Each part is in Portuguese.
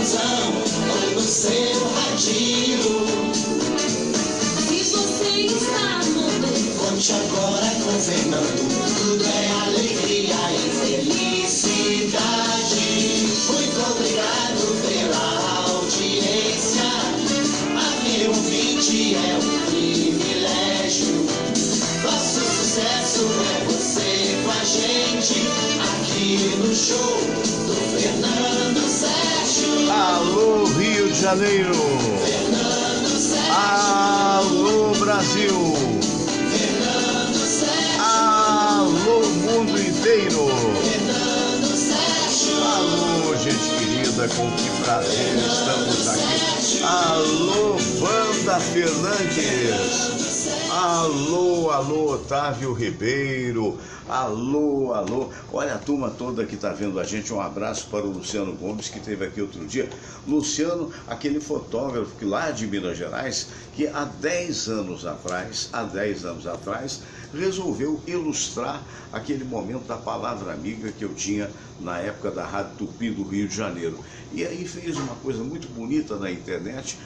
televisãozão ou no seu radinho. Se você está no Conte Agora com Fernando, tudo é alegria e felicidade. Muito obrigado pela audiência. A meu ouvinte é um privilégio. Nosso sucesso é você com a gente aqui no show do Fernando Sérgio. Alô, Rio de Janeiro. Fernando Sérgio. Alô, Brasil. Fernando Sérgio. Alô, mundo inteiro. Fernando Sérgio. Alô, gente querida, com que prazer estamos aqui. Alô, Wanda Fernandes. Alô, alô, Otávio Ribeiro. Alô, alô. Olha a turma toda que está vendo a gente. Um abraço para o Luciano Gomes, que esteve aqui outro dia. Luciano, aquele fotógrafo que lá de Minas Gerais, que há 10 anos atrás, resolveu ilustrar aquele momento da Palavra Amiga que eu tinha na época da Rádio Tupi do Rio de Janeiro. E aí fez uma coisa muito bonita na internet,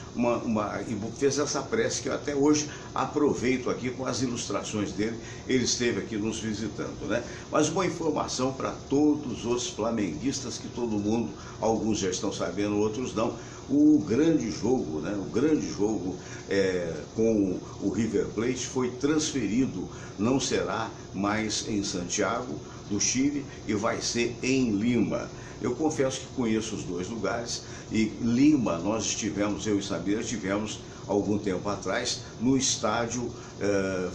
e fez essa prece que eu até hoje aproveito aqui com as ilustrações dele. Ele esteve aqui nos visitando, né? Mas uma informação para todos os flamenguistas, que todo mundo, alguns já estão sabendo, outros não. O grande jogo, né? O grande jogo com o River Plate foi transferido, não será mais em Santiago do Chile e vai ser em Lima. Eu confesso que conheço os dois lugares, e Lima nós estivemos, eu e Samira estivemos algum tempo atrás no estádio,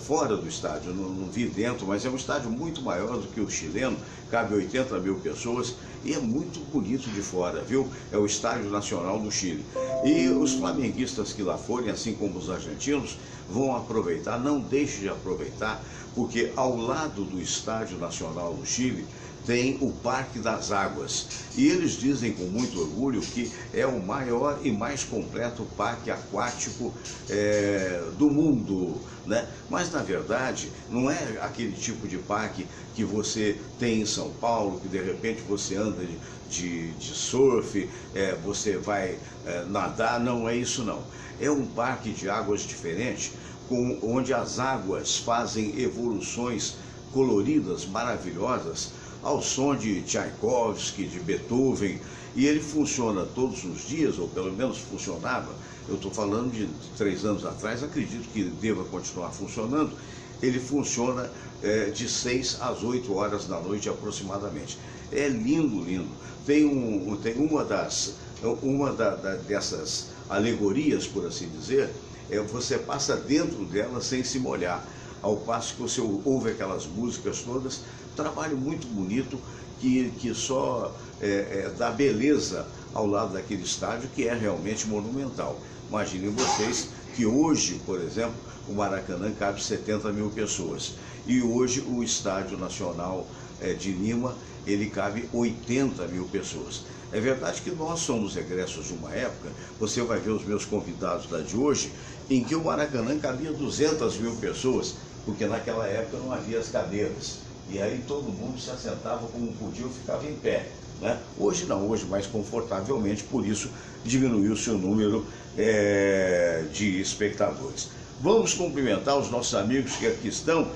fora do estádio, não vi dentro, mas é um estádio muito maior do que o chileno, cabe 80 mil pessoas e é muito bonito de fora, viu? É o Estádio Nacional do Chile. E os flamenguistas que lá forem, assim como os argentinos, vão aproveitar, não deixe de aproveitar, porque ao lado do Estádio Nacional do Chile tem o Parque das Águas. E eles dizem com muito orgulho que é o maior e mais completo parque aquático do mundo, né? Mas, na verdade, não é aquele tipo de parque que você tem em São Paulo, que de repente você anda de surf, você vai nadar. Não é isso, não. É um parque de águas diferente, onde as águas fazem evoluções coloridas, maravilhosas, ao som de Tchaikovsky, de Beethoven, e ele funciona todos os dias, ou pelo menos funcionava. Eu estou falando de 3 anos atrás, acredito que deva continuar funcionando. Ele funciona de 6 às 8 horas da noite aproximadamente. É lindo, lindo. Tem uma dessas alegorias, por assim dizer, você passa dentro dela sem se molhar, ao passo que você ouve aquelas músicas todas. Trabalho muito bonito que só dá beleza ao lado daquele estádio, que é realmente monumental. Imaginem vocês que hoje, por exemplo, o Maracanã cabe 70 mil pessoas, e hoje o Estádio Nacional de Lima, ele cabe 80 mil pessoas. É verdade que nós somos egressos de uma época, você vai ver os meus convidados da de hoje, em que o Maracanã cabia 200 mil pessoas, porque naquela época não havia as cadeiras. E aí todo mundo se assentava como podia ou ficava em pé, né? Hoje não, hoje mais confortavelmente, por isso diminuiu-se o número de espectadores. Vamos cumprimentar os nossos amigos que aqui estão,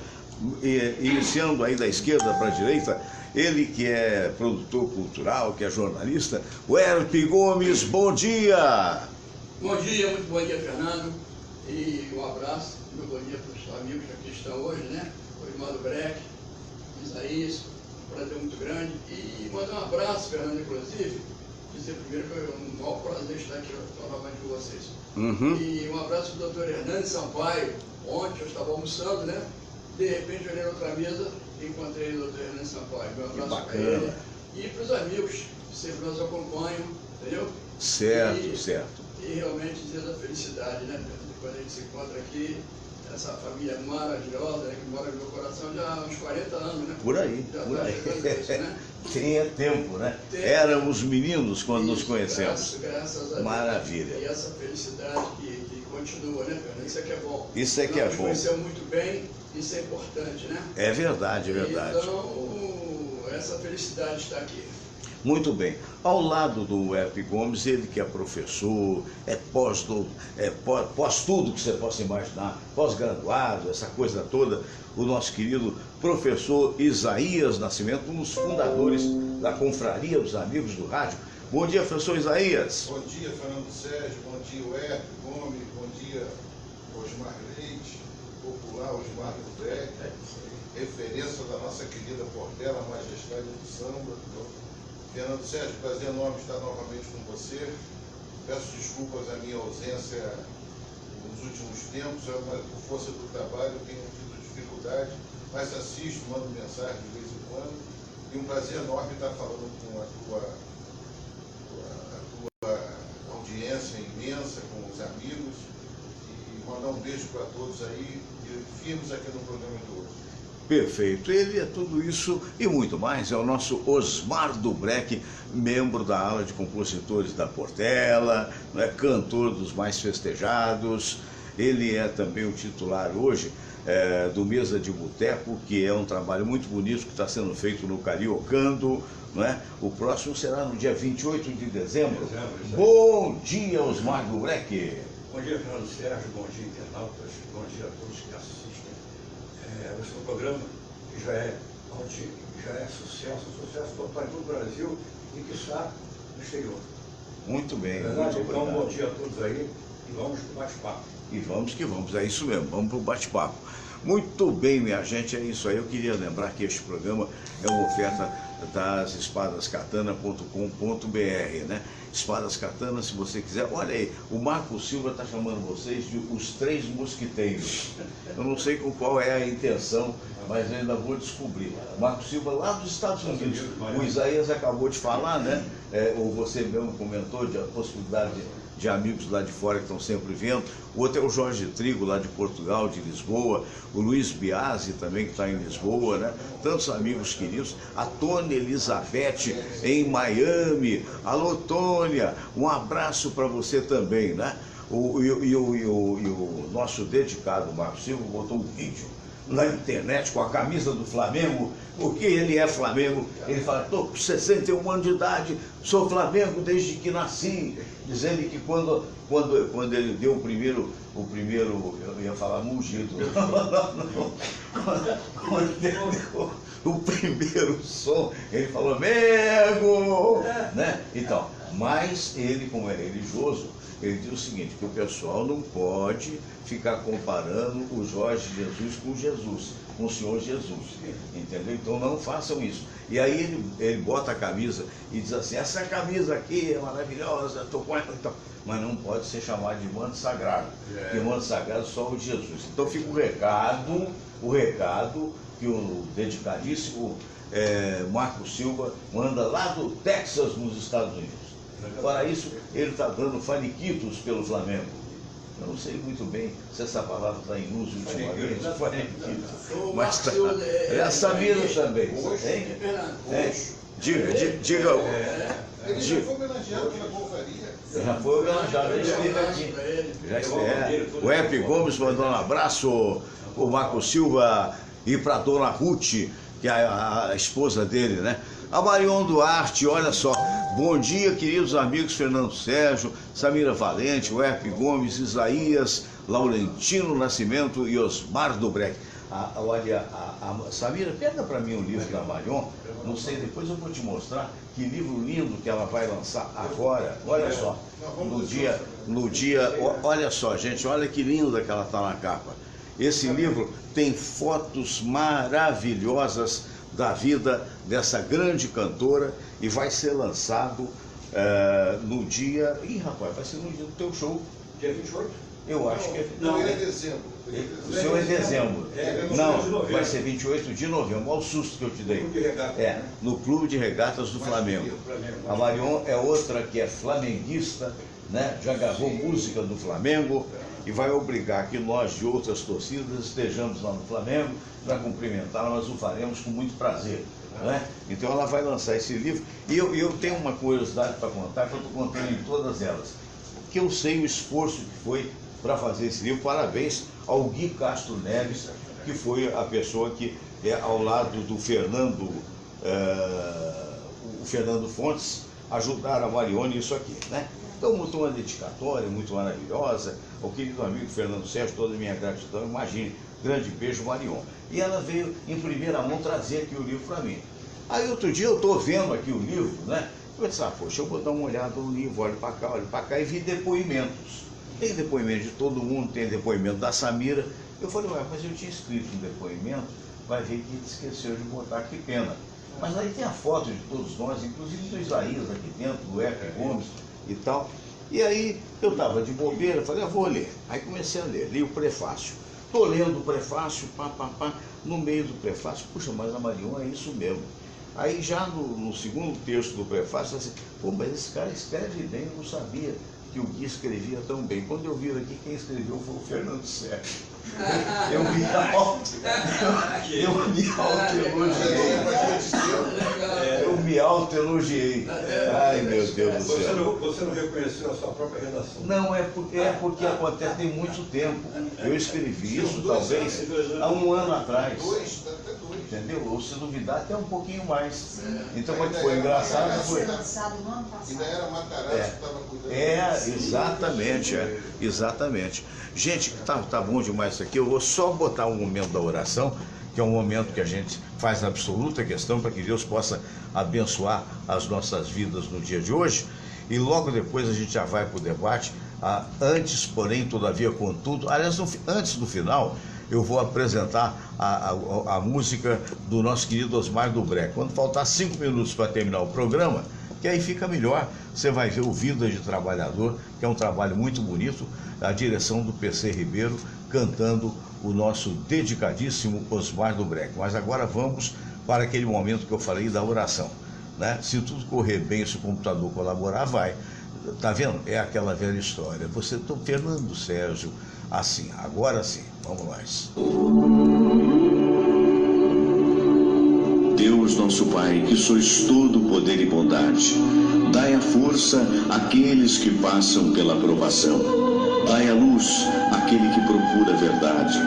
iniciando aí da esquerda para a direita, ele que é produtor cultural, que é jornalista, o Herpe Gomes. Bom dia! Bom dia, muito bom dia, Fernando, e um abraço, meu bom dia para os amigos que aqui estão hoje, né? O Irmão Breck, Isaías, um prazer muito grande. E mandar um abraço, Fernando, inclusive, dizer primeiro que é um maior prazer estar aqui novamente com vocês. Uhum. E um abraço para o doutor Hernandes Sampaio. Ontem eu estava almoçando, né? De repente eu olhei na outra mesa e encontrei o doutor Hernandes Sampaio. Um abraço para ele. E para os amigos que sempre nos acompanham, entendeu? Certo, certo. E realmente dizer da felicidade, né? Quando a gente se encontra aqui, essa família maravilhosa, né, que mora no meu coração já há uns 40 anos, né? Por aí, já por aí. Isso, né? Tem tempo, né? Tempo. Éramos meninos quando nos Isso, conhecemos. Graças a Deus. Maravilha. E essa felicidade que continua, né, Fernando? Isso é que é bom. Isso é que é bom. Nos conhecemos muito bem, isso é importante, né? É verdade, é verdade. Então, essa felicidade está aqui. Muito bem. Ao lado do Herpe Gomes, ele que é professor, pós tudo que você possa imaginar, pós-graduado, essa coisa toda, o nosso querido professor Isaías Nascimento, um dos fundadores da Confraria dos Amigos do Rádio. Bom dia, professor Isaías. Bom dia, Fernando Sérgio, bom dia, Herpe Gomes, bom dia, Osmar Leite, popular Osmar do Breck, referência da nossa querida Portela, Majestade do Samba. Fernando Sérgio, prazer enorme estar novamente com você. Peço desculpas à minha ausência nos últimos tempos, por força do trabalho eu tenho tido dificuldade, mas assisto, mando mensagem de vez em quando. E um prazer enorme estar falando com a tua audiência imensa, com os amigos, e mandar um beijo para todos aí, e firmes aqui no programa de hoje. Perfeito, ele é tudo isso e muito mais, é o nosso Osmar do Breck, membro da ala de compositores da Portela, né, cantor dos mais festejados. Ele é também o titular hoje do Mesa de Boteco, que é um trabalho muito bonito que está sendo feito no Cariocando, né? O próximo será no dia 28 de dezembro. Bom dia, Osmar do Breck. Bom dia, Fernando Sérgio, bom dia, internautas, bom dia a todos que assistem. Esse é um programa que já é sucesso total em todo o Brasil e que está no exterior. Muito bem, Verdade? muito Então, obrigado. bom dia a todos aí e vamos para o bate-papo. E vamos que vamos, é isso mesmo, vamos para o bate-papo. Muito bem, minha gente, é isso aí. Eu queria lembrar que este programa é uma oferta das espadascatana.com.br, né? Espadas Katana, se você quiser. Olha aí, o Marco Silva está chamando vocês de os Três Mosquiteiros. Eu não sei com qual é a intenção, mas eu ainda vou descobrir. Marco Silva lá dos Estados Unidos. O Isaías acabou de falar, né? Ou você mesmo comentou de a possibilidade de amigos lá de fora que estão sempre vendo. O outro é o Jorge Trigo, lá de Portugal, de Lisboa. O Luiz Biasi também, que está em Lisboa, né? Tantos amigos queridos. A Tônia Elizabeth, em Miami. Alô, Tônia, um abraço para você também, né? O nosso dedicado, Marco Silva, botou um vídeo na internet com a camisa do Flamengo, porque ele é Flamengo. Ele fala, estou com 61 anos de idade, sou Flamengo desde que nasci. Dizendo que quando ele deu o primeiro, eu ia falar mugido, quando ele deu o primeiro som, ele falou, Mengo, né? Então, mas ele, como é religioso, ele diz o seguinte, que o pessoal não pode ficar comparando o Jorge Jesus com Jesus, com o Senhor Jesus, entendeu? Então não façam isso. E aí ele bota a camisa e diz assim, essa camisa aqui é maravilhosa, estou com ela, então, mas não pode ser chamado de manto sagrado, porque manto sagrado só o de Jesus. Então fica o recado que o dedicadíssimo Marco Silva manda lá do Texas, nos Estados Unidos. Para isso, ele está dando faniquitos pelo Flamengo. Eu não sei muito bem se essa palavra está em uso ultimamente, faniquito. Mas tá, é a Samira também. Hein? Diga. Ele já foi homenageado pela confraria. Já foi homenageado, ele esteve aqui. Já esteve. O Herpe Gomes mandou um abraço, o Marco Silva, e para a dona Ruth, que é a esposa dele, né? A Marion Duarte, olha só. Bom dia, queridos amigos Fernando Sérgio, Samira Valente, o Herpe Gomes, Isaías, Laurentino Nascimento e Osmar do Breck. Olha, Samira, pega para mim o livro da Marion, não sei, depois eu vou te mostrar que livro lindo que ela vai lançar agora. Olha só, no dia, olha só, gente, olha que linda que ela está na capa. Esse livro tem fotos maravilhosas da vida dessa grande cantora e vai ser lançado no dia... Ih, rapaz, vai ser no dia do teu show. Dia 28? Eu acho que é... Não, ele é dezembro. O seu é dezembro. Não, vai ser 28 de novembro. Olha o susto que eu te dei. No Clube de Regatas do Flamengo. A Marion é outra que é flamenguista, né? Já gravou música do Flamengo e vai obrigar que nós de outras torcidas estejamos lá no Flamengo para cumprimentá-la, mas o faremos com muito prazer. Né? Então ela vai lançar esse livro e eu tenho uma curiosidade para contar, que eu estou contando em todas elas, que eu sei o esforço que foi para fazer esse livro. Parabéns ao Gui Castro Neves, que foi a pessoa que é ao lado do Fernando, o Fernando Fontes ajudar a Marione nisso aqui, né? Então, muito uma dedicatória muito maravilhosa, o querido amigo Fernando Sérgio, toda a minha gratidão, imagine, grande beijo, Marion. E ela veio em primeira mão trazer aqui o livro para mim. Aí outro dia eu estou vendo aqui o livro, né? Eu pensei, poxa, eu vou dar uma olhada no livro, olho para cá, e vi depoimentos. Tem depoimento de todo mundo, tem depoimento da Samira. Eu falei, ué, mas eu tinha escrito um depoimento, vai ver que esqueceu de botar, que pena. Mas aí tem a foto de todos nós, inclusive do Isaías aqui dentro, do F. Gomes e tal. E aí eu estava de bobeira, falei, eu vou ler. Aí comecei a ler, li o prefácio. Estou lendo o prefácio, no meio do prefácio, puxa, mas a Marion é isso mesmo. Aí já no segundo texto do prefácio, assim, pô, mas esse cara escreve bem, eu não sabia que o Gui escrevia tão bem. Quando eu vi aqui, quem escreveu foi o Fernando Sérgio. Eu me autoelogiei. Eu me autoelogiei. Ai, meu Deus do céu. Você não reconheceu a sua própria redação? Não, é porque acontece tem muito tempo. Eu escrevi isso, talvez, há um ano atrás. Entendeu? Ou se duvidar, até um pouquinho mais. Então, quando foi engraçado, foi. Lançado no ano passado. Ainda era Matarazzo que estava cuidando. Exatamente. Gente, tá bom demais isso aqui. Eu vou só botar um momento da oração, que é um momento que a gente faz absoluta questão para que Deus possa abençoar as nossas vidas no dia de hoje. E logo depois a gente já vai para o debate. Antes, porém, todavia, contudo, aliás, antes do final, eu vou apresentar a música do nosso querido Osmar do Breck. Quando faltar 5 minutos para terminar o programa, que aí fica melhor, você vai ver o Vida de Trabalhador, que é um trabalho muito bonito, a direção do PC Ribeiro, cantando o nosso dedicadíssimo Osmar do Breck. Mas agora vamos para aquele momento que eu falei da oração, né? Se tudo correr bem, se o computador colaborar, vai. Tá vendo? É aquela velha história. Você, Fernando Sérgio, assim, agora sim, vamos lá. Deus nosso Pai, que sois todo poder e bondade, dai a força àqueles que passam pela provação. Dai a luz àquele que procura a verdade.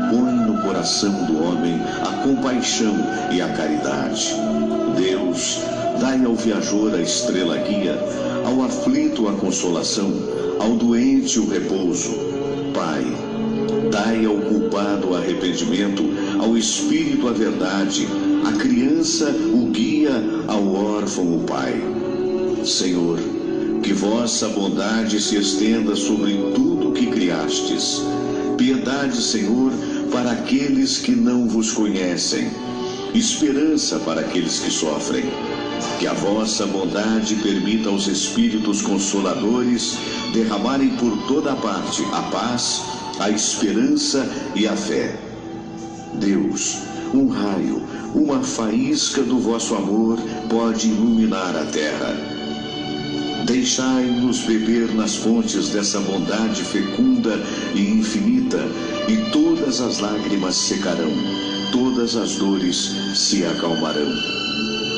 Põe no coração do homem a compaixão e a caridade. Deus, dai ao viajor a estrela guia, ao aflito a consolação, ao doente o repouso. Pai, dai ao culpado o arrependimento, ao espírito a verdade, à criança o guia, ao órfão o pai. Senhor, que vossa bondade se estenda sobre tudo que criastes. Piedade, Senhor, para aqueles que não vos conhecem. Esperança para aqueles que sofrem. Que a vossa bondade permita aos Espíritos Consoladores derramarem por toda parte a paz, a esperança e a fé. Deus, um raio, uma faísca do vosso amor pode iluminar a terra. Deixai-nos beber nas fontes dessa bondade fecunda e infinita, e todas as lágrimas secarão, todas as dores se acalmarão.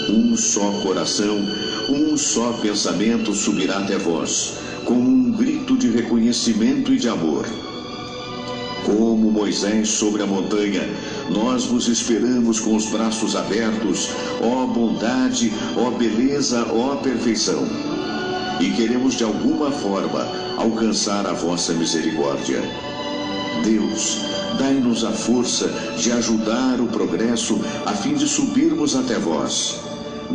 Um só coração, um só pensamento subirá até vós, como um grito de reconhecimento e de amor. Como Moisés sobre a montanha, nós vos esperamos com os braços abertos, ó bondade, ó beleza, ó perfeição. E queremos de alguma forma alcançar a vossa misericórdia. Deus, dai-nos a força de ajudar o progresso a fim de subirmos até vós.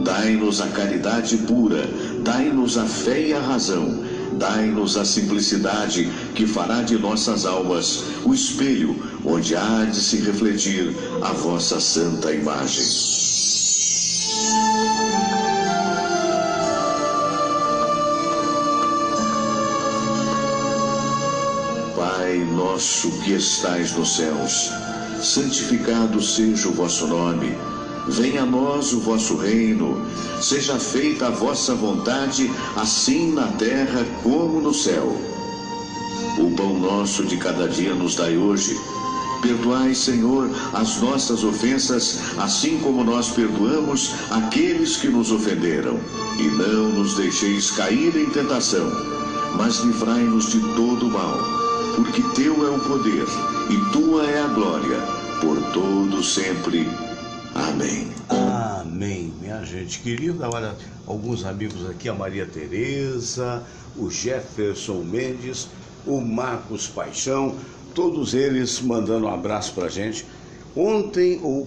Dai-nos a caridade pura, dai-nos a fé e a razão, dai-nos a simplicidade que fará de nossas almas o espelho onde há de se refletir a vossa santa imagem. Pai nosso que estais nos céus, santificado seja o vosso nome. Venha a nós o vosso reino, seja feita a vossa vontade, assim na terra como no céu. O pão nosso de cada dia nos dai hoje. Perdoai, Senhor, as nossas ofensas, assim como nós perdoamos aqueles que nos ofenderam. E não nos deixeis cair em tentação, mas livrai-nos de todo o mal, porque teu é o poder, e tua é a glória, por todo sempre. Amém. Amém, minha gente querida. Olha, alguns amigos aqui, a Maria Tereza, o Jefferson Mendes, o Marcos Paixão, todos eles mandando um abraço pra gente.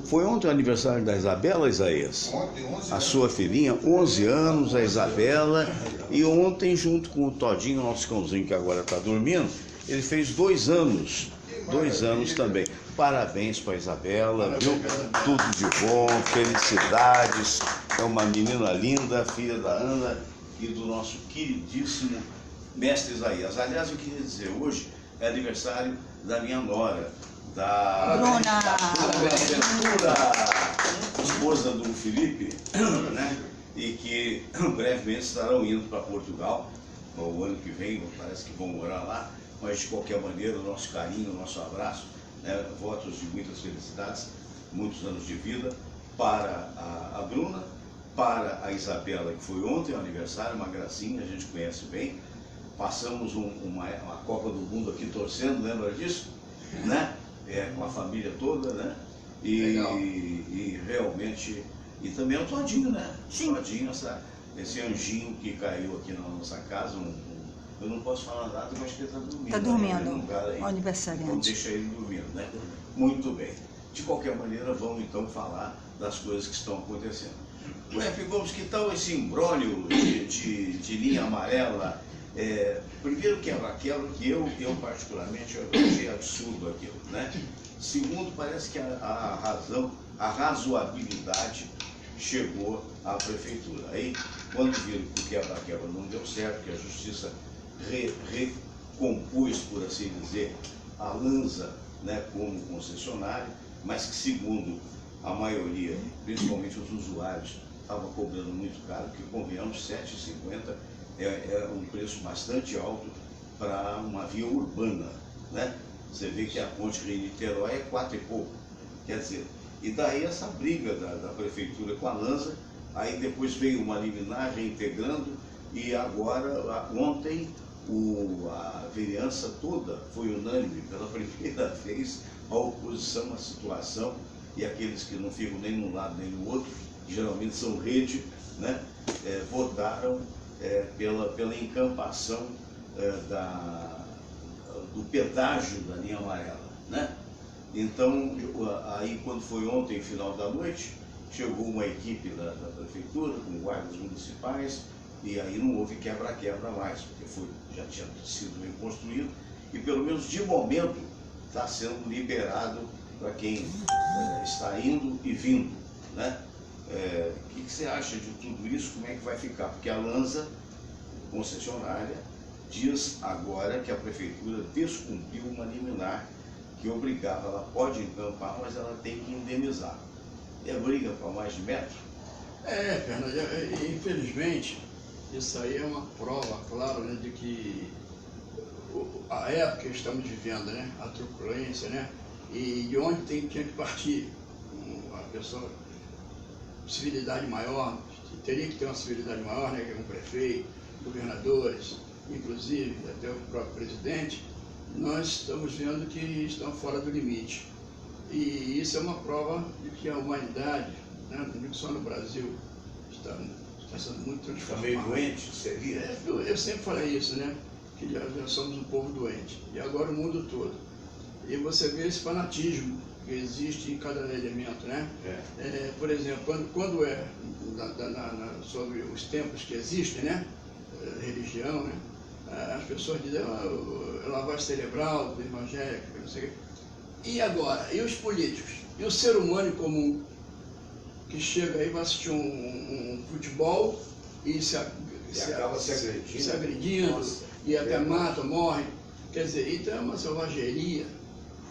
Foi ontem o aniversário da Isabela, Isaías? Ontem, 11 A anos. sua filhinha, 11 anos, a Isabela, e ontem, junto com o Todinho, nosso cãozinho que agora está dormindo, ele fez 2 anos. 2 anos também. Parabéns para a Isabela, viu? Tudo de bom, felicidades. É uma menina linda, filha da Ana e do nosso queridíssimo mestre Isaías. Aliás, eu queria dizer, hoje é aniversário da minha nora, da Ventura, esposa do Felipe, né? E que brevemente estarão indo para Portugal, o ano que vem, parece que vão morar lá, mas de qualquer maneira, o nosso carinho, o nosso abraço, né? Votos de muitas felicidades, muitos anos de vida para a Bruna, para a Isabela, que foi ontem o aniversário, uma gracinha, a gente conhece bem. Passamos uma Copa do Mundo aqui torcendo, lembra disso? Né? Com a família toda, né? E realmente, e também o Todinho, né? Sim. Todinho, esse anjinho que caiu aqui na nossa casa, eu não posso falar nada, mas que ele está dormindo. Está dormindo, o o aniversariante. Então deixa ele dormindo, né? Muito bem. De qualquer maneira, vamos então falar das coisas que estão acontecendo. F. Gomes, que tal esse imbróglio de linha amarela? Primeiro quebra-quebra, que eu particularmente eu achei absurdo aquilo, né? Segundo, parece que a razoabilidade chegou à prefeitura. Aí, quando viram que o quebra-quebra não deu certo, que a justiça recompôs, por assim dizer, a Lanza, né, como concessionária, mas que, segundo a maioria, principalmente os usuários, estava cobrando muito caro, porque, convenhamos, R$ 7,50 é um preço bastante alto para uma via urbana, né? Você vê que a ponte Rio-Niterói é 4 e pouco, quer dizer, e daí essa briga da prefeitura com a Lanza, aí depois veio uma liminar reintegrando, e agora, ontem, a vereança toda foi unânime, pela primeira vez, a oposição à situação, e aqueles que não ficam nem num lado nem no outro, que geralmente são rede, né? Votaram pela encampação do pedágio da linha amarela, né? Então, aí quando foi ontem, final da noite, chegou uma equipe da prefeitura, com guardas municipais, e aí não houve quebra-quebra mais, porque já tinha sido reconstruído, e pelo menos de momento está sendo liberado para quem está indo e vindo, né? O que você acha de tudo isso? Como é que vai ficar? Porque a Lanza, concessionária, diz agora que a prefeitura descumpriu uma liminar que obrigava, ela pode encampar, mas ela tem que indenizar. É briga para mais de metro? Fernando, infelizmente, isso aí é uma prova, claro, né, de que a época que estamos vivendo, né, a truculência, né, e de onde tinha que partir a pessoa, civilidade maior, teria que ter uma civilidade maior, né, com o prefeito, governadores, inclusive até o próprio presidente. Nós estamos vendo que estão fora do limite. E isso é uma prova de que a humanidade, né, não digo só no Brasil, está sendo muito transformada. Está meio doente, seria? Eu sempre falei isso, né? Que já somos um povo doente. E agora o mundo todo. E você vê esse fanatismo que existe em cada elemento, né? Por exemplo, quando sobre os tempos que existem, né? Religião, né? As pessoas dizem lavagem cerebral do evangélico, não sei o quê. E agora? E os políticos? E o ser humano comum que chega aí, vai assistir um futebol e acaba se agredindo. Nossa, e até mata, morre. Quer dizer, então é uma selvageria,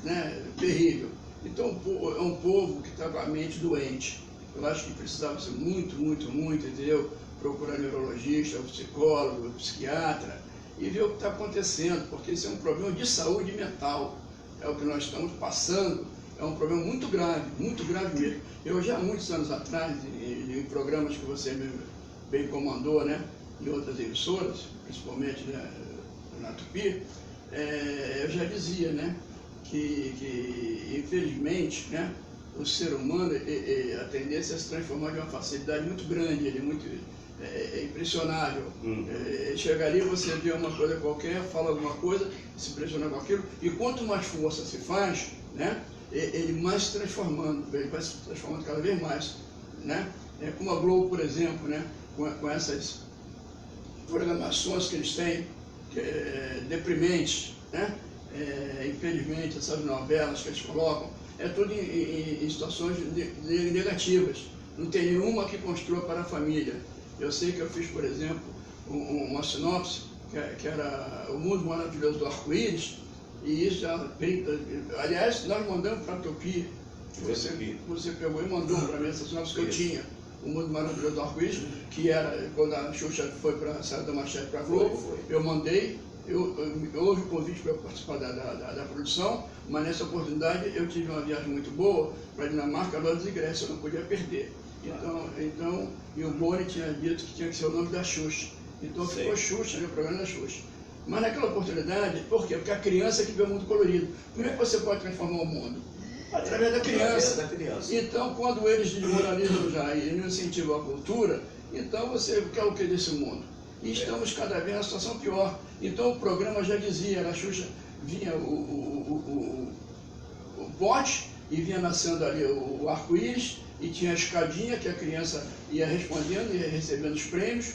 né, terrível. Então é um povo que está com a mente doente. Eu acho que precisava ser muito, entendeu? Procurar neurologista, psicólogo, psiquiatra e ver o que está acontecendo, porque isso é um problema de saúde mental. É o que nós estamos passando, é um problema muito grave mesmo. Eu já há muitos anos atrás, em programas que você bem comandou, né, em outras emissoras, principalmente, né, na Tupi, eu já dizia, né, que infelizmente, né, o ser humano, a tendência é se transformar de uma facilidade muito grande, ele é muito impressionável. Chega ali, você vê uma coisa qualquer, fala alguma coisa, se impressiona com aquilo, e quanto mais força se faz, né, ele mais se transformando, ele vai se transformando cada vez mais, né? Como a Globo, por exemplo, né, com essas programações que eles têm, deprimentes, né? Infelizmente, essas novelas que eles colocam, é tudo em situações negativas. Não tem nenhuma que construa para a família. Eu sei que eu fiz, por exemplo, uma sinopse, que era O Mundo Maravilhoso do Arco-Íris, e isso já... Aliás, nós mandamos para a Utopia. Você pegou e mandou para mim essa sinopse que eu tinha. O Mundo Maravilhoso do Arco-Íris, que era quando a Xuxa foi para a Sala da Manchete para a Globo. Eu mandei, houve o convite para eu participar da produção, mas nessa oportunidade eu tive uma viagem muito boa para a Dinamarca, Londres e Grécia, eu não podia perder. Então, e o Boni tinha dito que tinha que ser o nome da Xuxa. Então ficou Xuxa, o programa da Xuxa. Mas naquela oportunidade, por quê? Porque a criança que vê o mundo colorido. Como é que você pode transformar o mundo? Através da criança. Então, quando eles desmoralizam já e não incentivam a cultura, então você quer o que desse mundo? E estamos cada vez numa situação pior. Então o programa já dizia, a Xuxa vinha o pote e vinha nascendo ali o arco-íris e tinha a escadinha que a criança ia respondendo, ia recebendo os prêmios,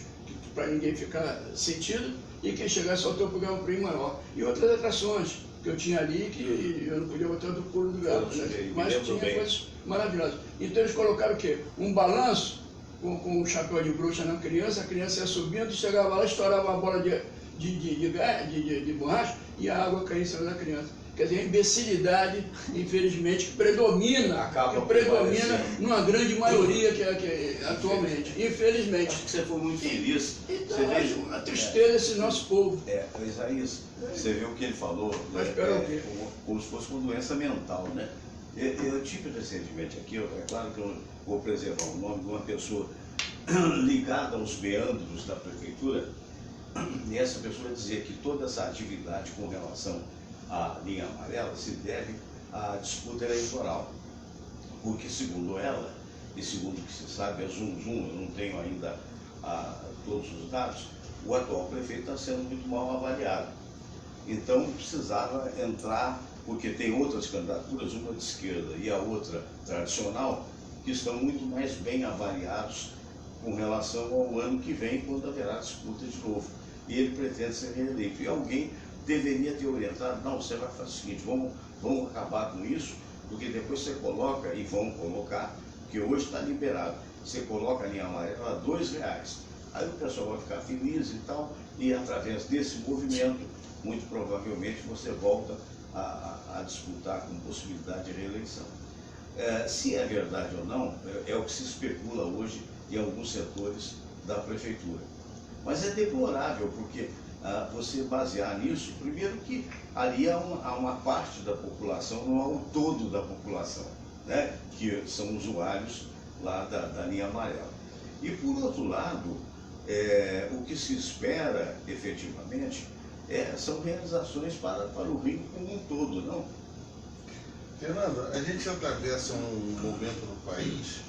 para ninguém ficar sentido, e quem chegasse ao topo ganhava um prêmio maior. E outras atrações que eu tinha ali, que eu não podia botar do pulo do gato, né? Mas tinha coisas maravilhosas. Então eles colocaram o quê? Um balanço com o chapéu de bruxa na criança, a criança ia subindo, chegava lá, estourava uma bola de borracha e a água caía em cima da criança. Quer dizer, a imbecilidade, infelizmente, que predomina numa grande maioria que atualmente, infelizmente. Acho que você foi muito feliz. Então, você uma tristeza esse nosso povo. Isaías, você viu o que ele falou, Mas como se fosse uma doença mental, né? Eu tive recentemente aqui, é claro que eu vou preservar o nome de uma pessoa ligada aos meandros da prefeitura, e essa pessoa dizia que toda essa atividade com relação à linha amarela se deve à disputa eleitoral, porque segundo ela, e segundo o que se sabe, é zoom, eu não tenho ainda todos os dados, o atual prefeito está sendo muito mal avaliado. Então precisava entrar, porque tem outras candidaturas, uma de esquerda e a outra tradicional, que estão muito mais bem avaliados com relação ao ano que vem, quando haverá disputa de novo. E ele pretende ser reeleito. E alguém deveria ter orientado, não, você vai fazer o seguinte, vamos acabar com isso, porque depois você coloca, e vão colocar, que hoje está liberado, você coloca a linha amarela a R$2. Aí o pessoal vai ficar feliz e tal, e através desse movimento, muito provavelmente você volta a disputar com possibilidade de reeleição. Se é verdade ou não, é o que se especula hoje em alguns setores da prefeitura. Mas é deplorável, porque você basear nisso, primeiro que ali há uma parte da população, não há o todo da população, né, que são usuários lá da linha amarela. E por outro lado, o que se espera efetivamente são realizações para o Rio como um todo, não? Fernando, a gente atravessa um momento no país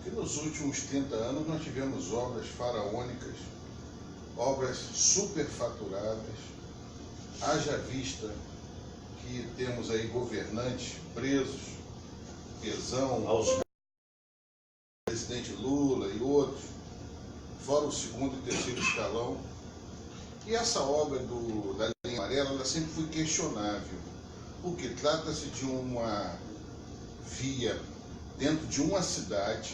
que nos últimos 30 anos nós tivemos obras faraônicas, obras superfaturadas, haja vista que temos aí governantes presos, Pezão, aos presidente Lula e outros, fora o segundo e terceiro escalão. E essa obra da linha amarela, ela sempre foi questionável, porque trata-se de uma via dentro de uma cidade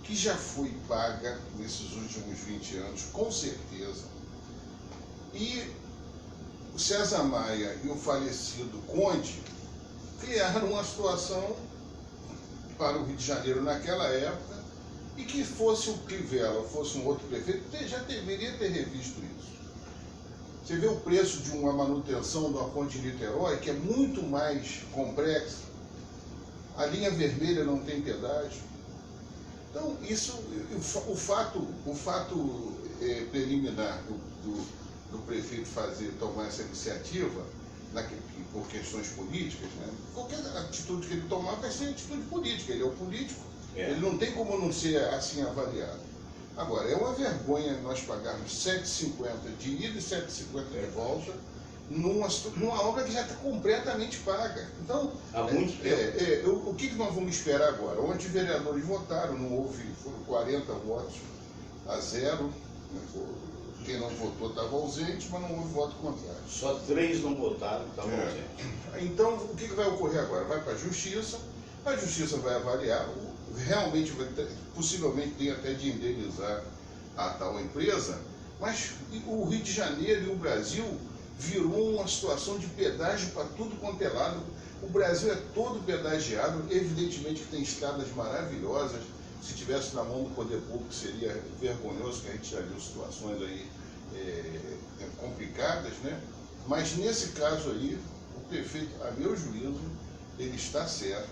que já foi paga nesses últimos 20 anos, com certeza. E o César Maia e o falecido Conde criaram uma situação para o Rio de Janeiro naquela época, e que fosse o Crivella, fosse um outro prefeito, já deveria ter revisto isso. Você vê o preço de uma manutenção de uma ponte de Niterói, que é muito mais complexa. A linha vermelha não tem pedágio. Então, isso, o fato preliminar do prefeito tomar essa iniciativa por questões políticas, né? Qualquer atitude que ele tomar vai ser atitude política, ele é o político, ele não tem como não ser assim avaliado. Agora, é uma vergonha nós pagarmos R$ 7,50 de ida e R$ 7,50 de volta numa obra que já está completamente paga. Então, há muito tempo. O que nós vamos esperar agora? Ontem vereadores votaram, não houve, foram 40 votos a 0, né? Quem não votou estava ausente, mas não houve voto contrário. Só 3 não votaram, estavam ausentes. Então, o que vai ocorrer agora? Vai para a Justiça vai avaliar, realmente possivelmente tem até de indenizar a tal empresa, mas o Rio de Janeiro e o Brasil virou uma situação de pedágio para tudo quanto é lado. O Brasil é todo pedagiado, evidentemente que tem estradas maravilhosas. Se tivesse na mão do poder público seria vergonhoso, que a gente já viu situações aí complicadas, né? Mas nesse caso aí, o prefeito, a meu juízo, ele está certo.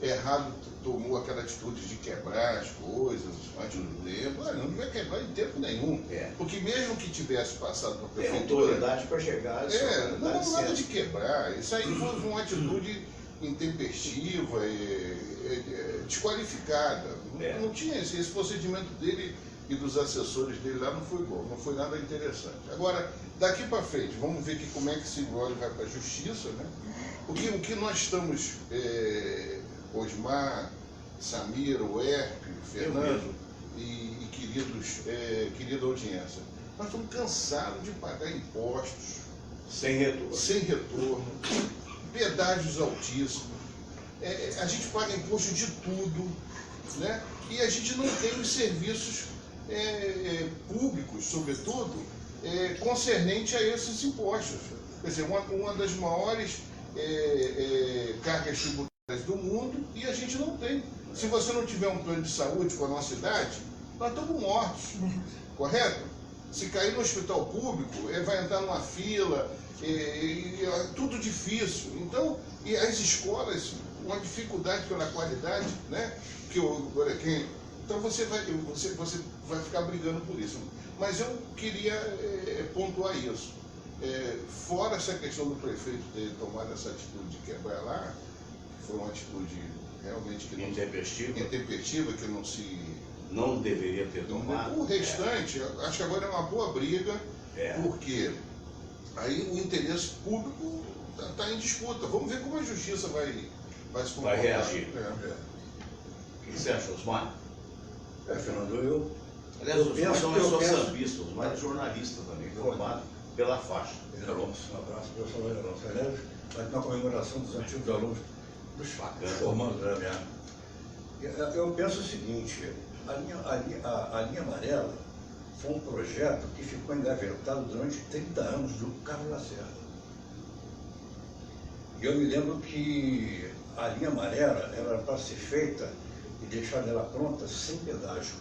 Errado tomou aquela atitude de quebrar as coisas antes do tempo. Não devia quebrar em tempo nenhum. Porque mesmo que tivesse passado para a prefeitura... Tem autoridade para chegar... não nada de quebrar. Isso aí foi uma atitude intempestiva, desqualificada. Não tinha esse procedimento dele e dos assessores dele lá não foi bom, não foi nada interessante. Agora, daqui para frente, vamos ver como é que esse óleo vai para a Justiça, né? O que nós estamos, Osmar, Samir, Herpes, Fernando e querida audiência, nós estamos cansados de pagar impostos sem retorno, pedágios altíssimos, a gente paga imposto de tudo, né? E a gente não tem os serviços públicos, sobretudo, concernente a esses impostos. Quer dizer, uma das maiores cargas tributárias do mundo, e a gente não tem. Se você não tiver um plano de saúde com a nossa idade, nós estamos mortos, correto? Se cair no hospital público, vai entrar numa fila, tudo difícil. Então, e as escolas, uma dificuldade pela qualidade, né? Então você vai ficar brigando por isso. Mas eu queria pontuar isso. Fora essa questão do prefeito ter tomado essa atitude de quebrar lá, que foi uma atitude realmente que intempestiva, que não deveria ter tomado. O restante, acho que agora é uma boa briga, porque aí o interesse público está em disputa. Vamos ver como a Justiça vai se comportar. Vai reagir. O que você acha, Osmar? Fernando, Aliás, o Osmar não é só sambista, o Osmar é jornalista também, formado pela faixa. Um abraço, professor Alonso. Aliás, vai ter uma comemoração dos antigos alunos dos formandos da minha. Eu penso o seguinte, a linha amarela foi um projeto que ficou engavetado durante 30 anos do Carlos Lacerda. E eu me lembro que a linha amarela era para ser feita e deixar ela pronta sem pedágio.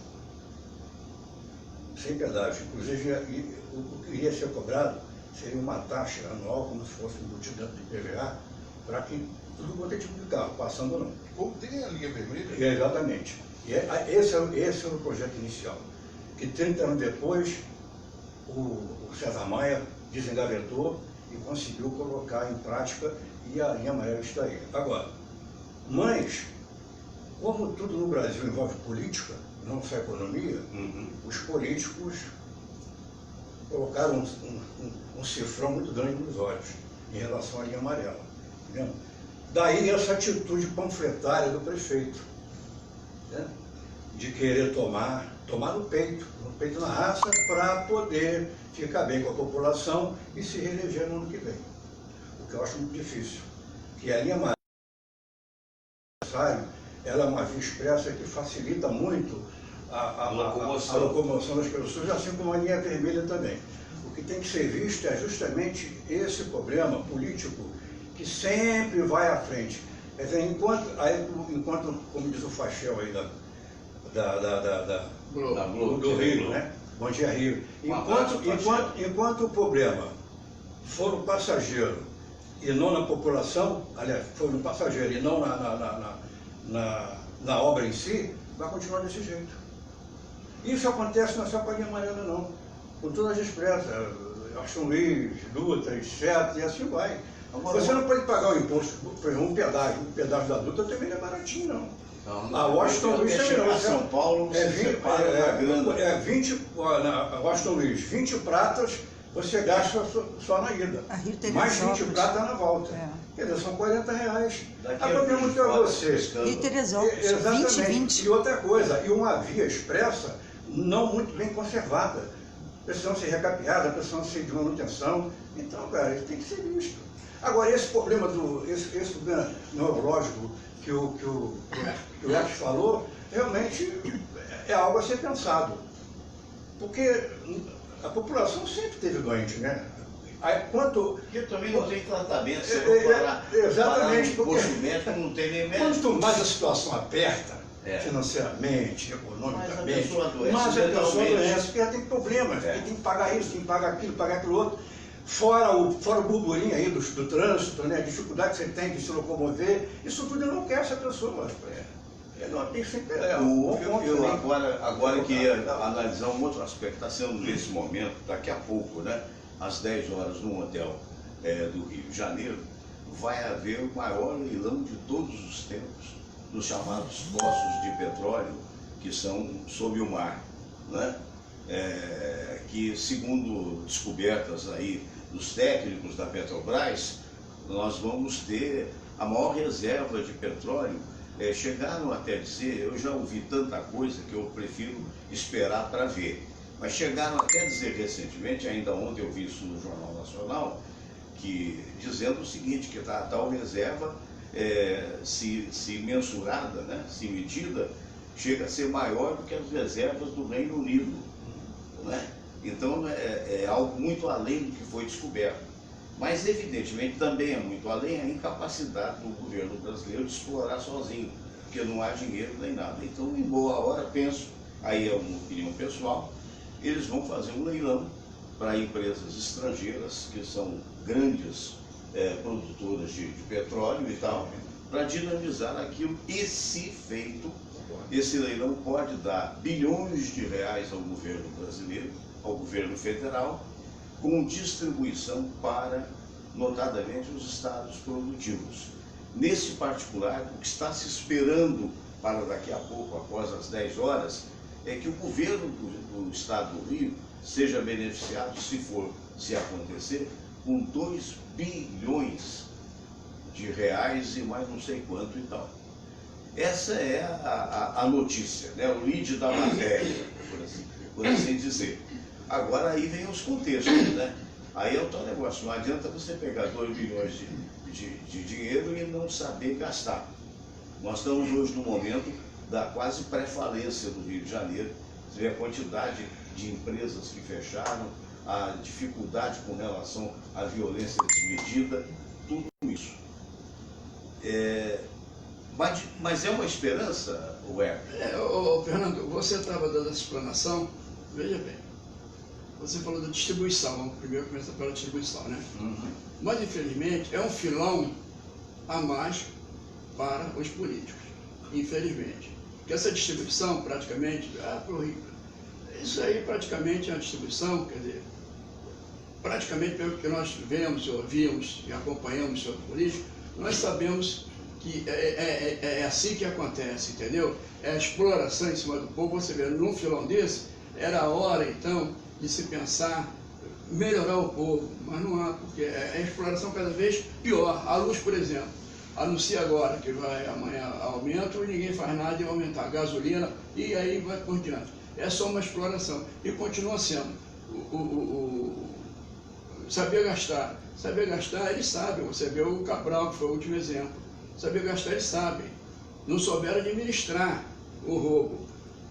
Sem pedágio. Inclusive, o que iria ser cobrado seria uma taxa anual, como se fosse embutido dentro de PVA, para que tudo quanto é tipo de carro, passando ou não. Ou tem a linha vermelha? Exatamente. E esse era o projeto inicial. Que 30 anos depois, o César Maia desengavetou e conseguiu colocar em prática, e a linha amarela está aí. Agora, mas, como tudo no Brasil envolve política, não só economia, os políticos colocaram um cifrão muito grande nos olhos em relação à linha amarela. Entendeu? Daí essa atitude panfletária do prefeito, né? De querer tomar no peito na raça, para poder ficar bem com a população e se reeleger no ano que vem. O que eu acho muito difícil. Que a linha amarela, ela é uma via expressa que facilita muito a locomoção das pessoas, assim como a linha vermelha também. O que tem que ser visto é justamente esse problema político que sempre vai à frente. Quer dizer, enquanto como diz o Fachel aí do Rio, né? Bom Dia Rio. Enquanto o problema for no passageiro e não na população, aliás, for no passageiro e não na obra em si, vai continuar desse jeito. Isso acontece não é só com a linha amarela, não. Com todas as expressas. Aston Luiz, Dutra, etc. E assim vai. Agora, Você não pode pagar o imposto, por exemplo, um pedágio da Dutra também não é baratinho, não. Não, A Washington Luiz até também chegar não. a São Paulo, É você paga uma grana. 20, a Washington Luiz, 20 pratas você gasta só na ida. A Rio Mais 20 Teresópolis. pratas na volta. É. Quer dizer, são R$40. Daqui A a pergunta Juiz de é Fora, você. pescando. E Teresópolis, Exatamente. 2020. E outra coisa, e uma via expressa não muito bem conservada. Precisam ser recapeada, precisam ser de manutenção. Então, cara, isso tem que ser visto. Agora, esse problema esse problema neurológico que o Alex falou, realmente é algo a ser pensado. Porque a população sempre teve doente, né? Aí, Porque também não tem tratamento, se É, eu vou parar, exatamente, parar no posto porque- médico, não tem nem médico. quanto mais a situação aperta, É. financeiramente, economicamente, pessoa adoece mais a pessoa mentalmente. adoece, porque ela tem problemas, É. porque tem que pagar isso, tem que pagar aquilo, pagar aquilo outro. Fora o burburinho aí do trânsito, né, a dificuldade que você tem de se locomover, isso tudo enlouquece a pessoa. Não, tem sempre Agora que ia analisar um outro aspecto, está sendo nesse momento, daqui a pouco, né, às 10 horas, no hotel do Rio de Janeiro, vai haver o maior leilão de todos os tempos, dos chamados poços de petróleo, que são sob o mar, né? Que, segundo descobertas aí dos técnicos da Petrobras, nós vamos ter a maior reserva de petróleo. Chegaram até dizer, eu já ouvi tanta coisa que eu prefiro esperar para ver, mas chegaram até dizer recentemente, ainda ontem eu vi isso no Jornal Nacional, dizendo o seguinte, que a tal reserva, se mensurada, né, se medida, chega a ser maior do que as reservas do Reino Unido, né? Então é algo muito além do que foi descoberto. Mas, evidentemente, também é muito além a incapacidade do governo brasileiro de explorar sozinho, porque não há dinheiro nem nada. Então, em boa hora, penso, aí é uma opinião pessoal, eles vão fazer um leilão para empresas estrangeiras, que são grandes produtoras de petróleo e tal, para dinamizar aquilo. E, se feito, esse leilão pode dar bilhões de reais ao governo brasileiro, ao governo federal, com distribuição para, notadamente, os estados produtivos. Nesse particular, o que está se esperando para daqui a pouco, após as 10 horas, é que o governo do estado do Rio seja beneficiado, se acontecer, com 2 bilhões de reais e mais não sei quanto e tal. Essa é a notícia, né? O lead da matéria, por assim dizer. Agora aí vem os contextos, né? Aí é o tal negócio, não adianta você pegar 2 bilhões de dinheiro e não saber gastar. Nós estamos hoje no momento da quase pré-falência do Rio de Janeiro, você vê a quantidade de empresas que fecharam, a dificuldade com relação à violência desmedida, tudo isso. Mas é uma esperança, Fernando, você estava dando essa explanação, veja bem. Você falou da distribuição, vamos primeiro começar pela distribuição, né? Uhum. Mas, infelizmente, é um filão a mais para os políticos, infelizmente. Porque essa distribuição, praticamente, para o Rio, isso aí praticamente é uma distribuição, quer dizer, praticamente pelo que nós vemos, ouvimos e acompanhamos sobre político, nós sabemos que é assim que acontece, entendeu? É a exploração em cima do povo. Você vê, num filão desse, era a hora, então, de se pensar melhorar o povo, mas não há, porque é a exploração cada vez pior. A luz, por exemplo, anuncia agora que vai amanhã aumento e ninguém faz nada e vai aumentar a gasolina e aí vai por diante. É só uma exploração e continua sendo. Saber gastar. Saber gastar, eles sabem. Você vê o Cabral, que foi o último exemplo. Saber gastar, eles sabem. Não souberam administrar o roubo.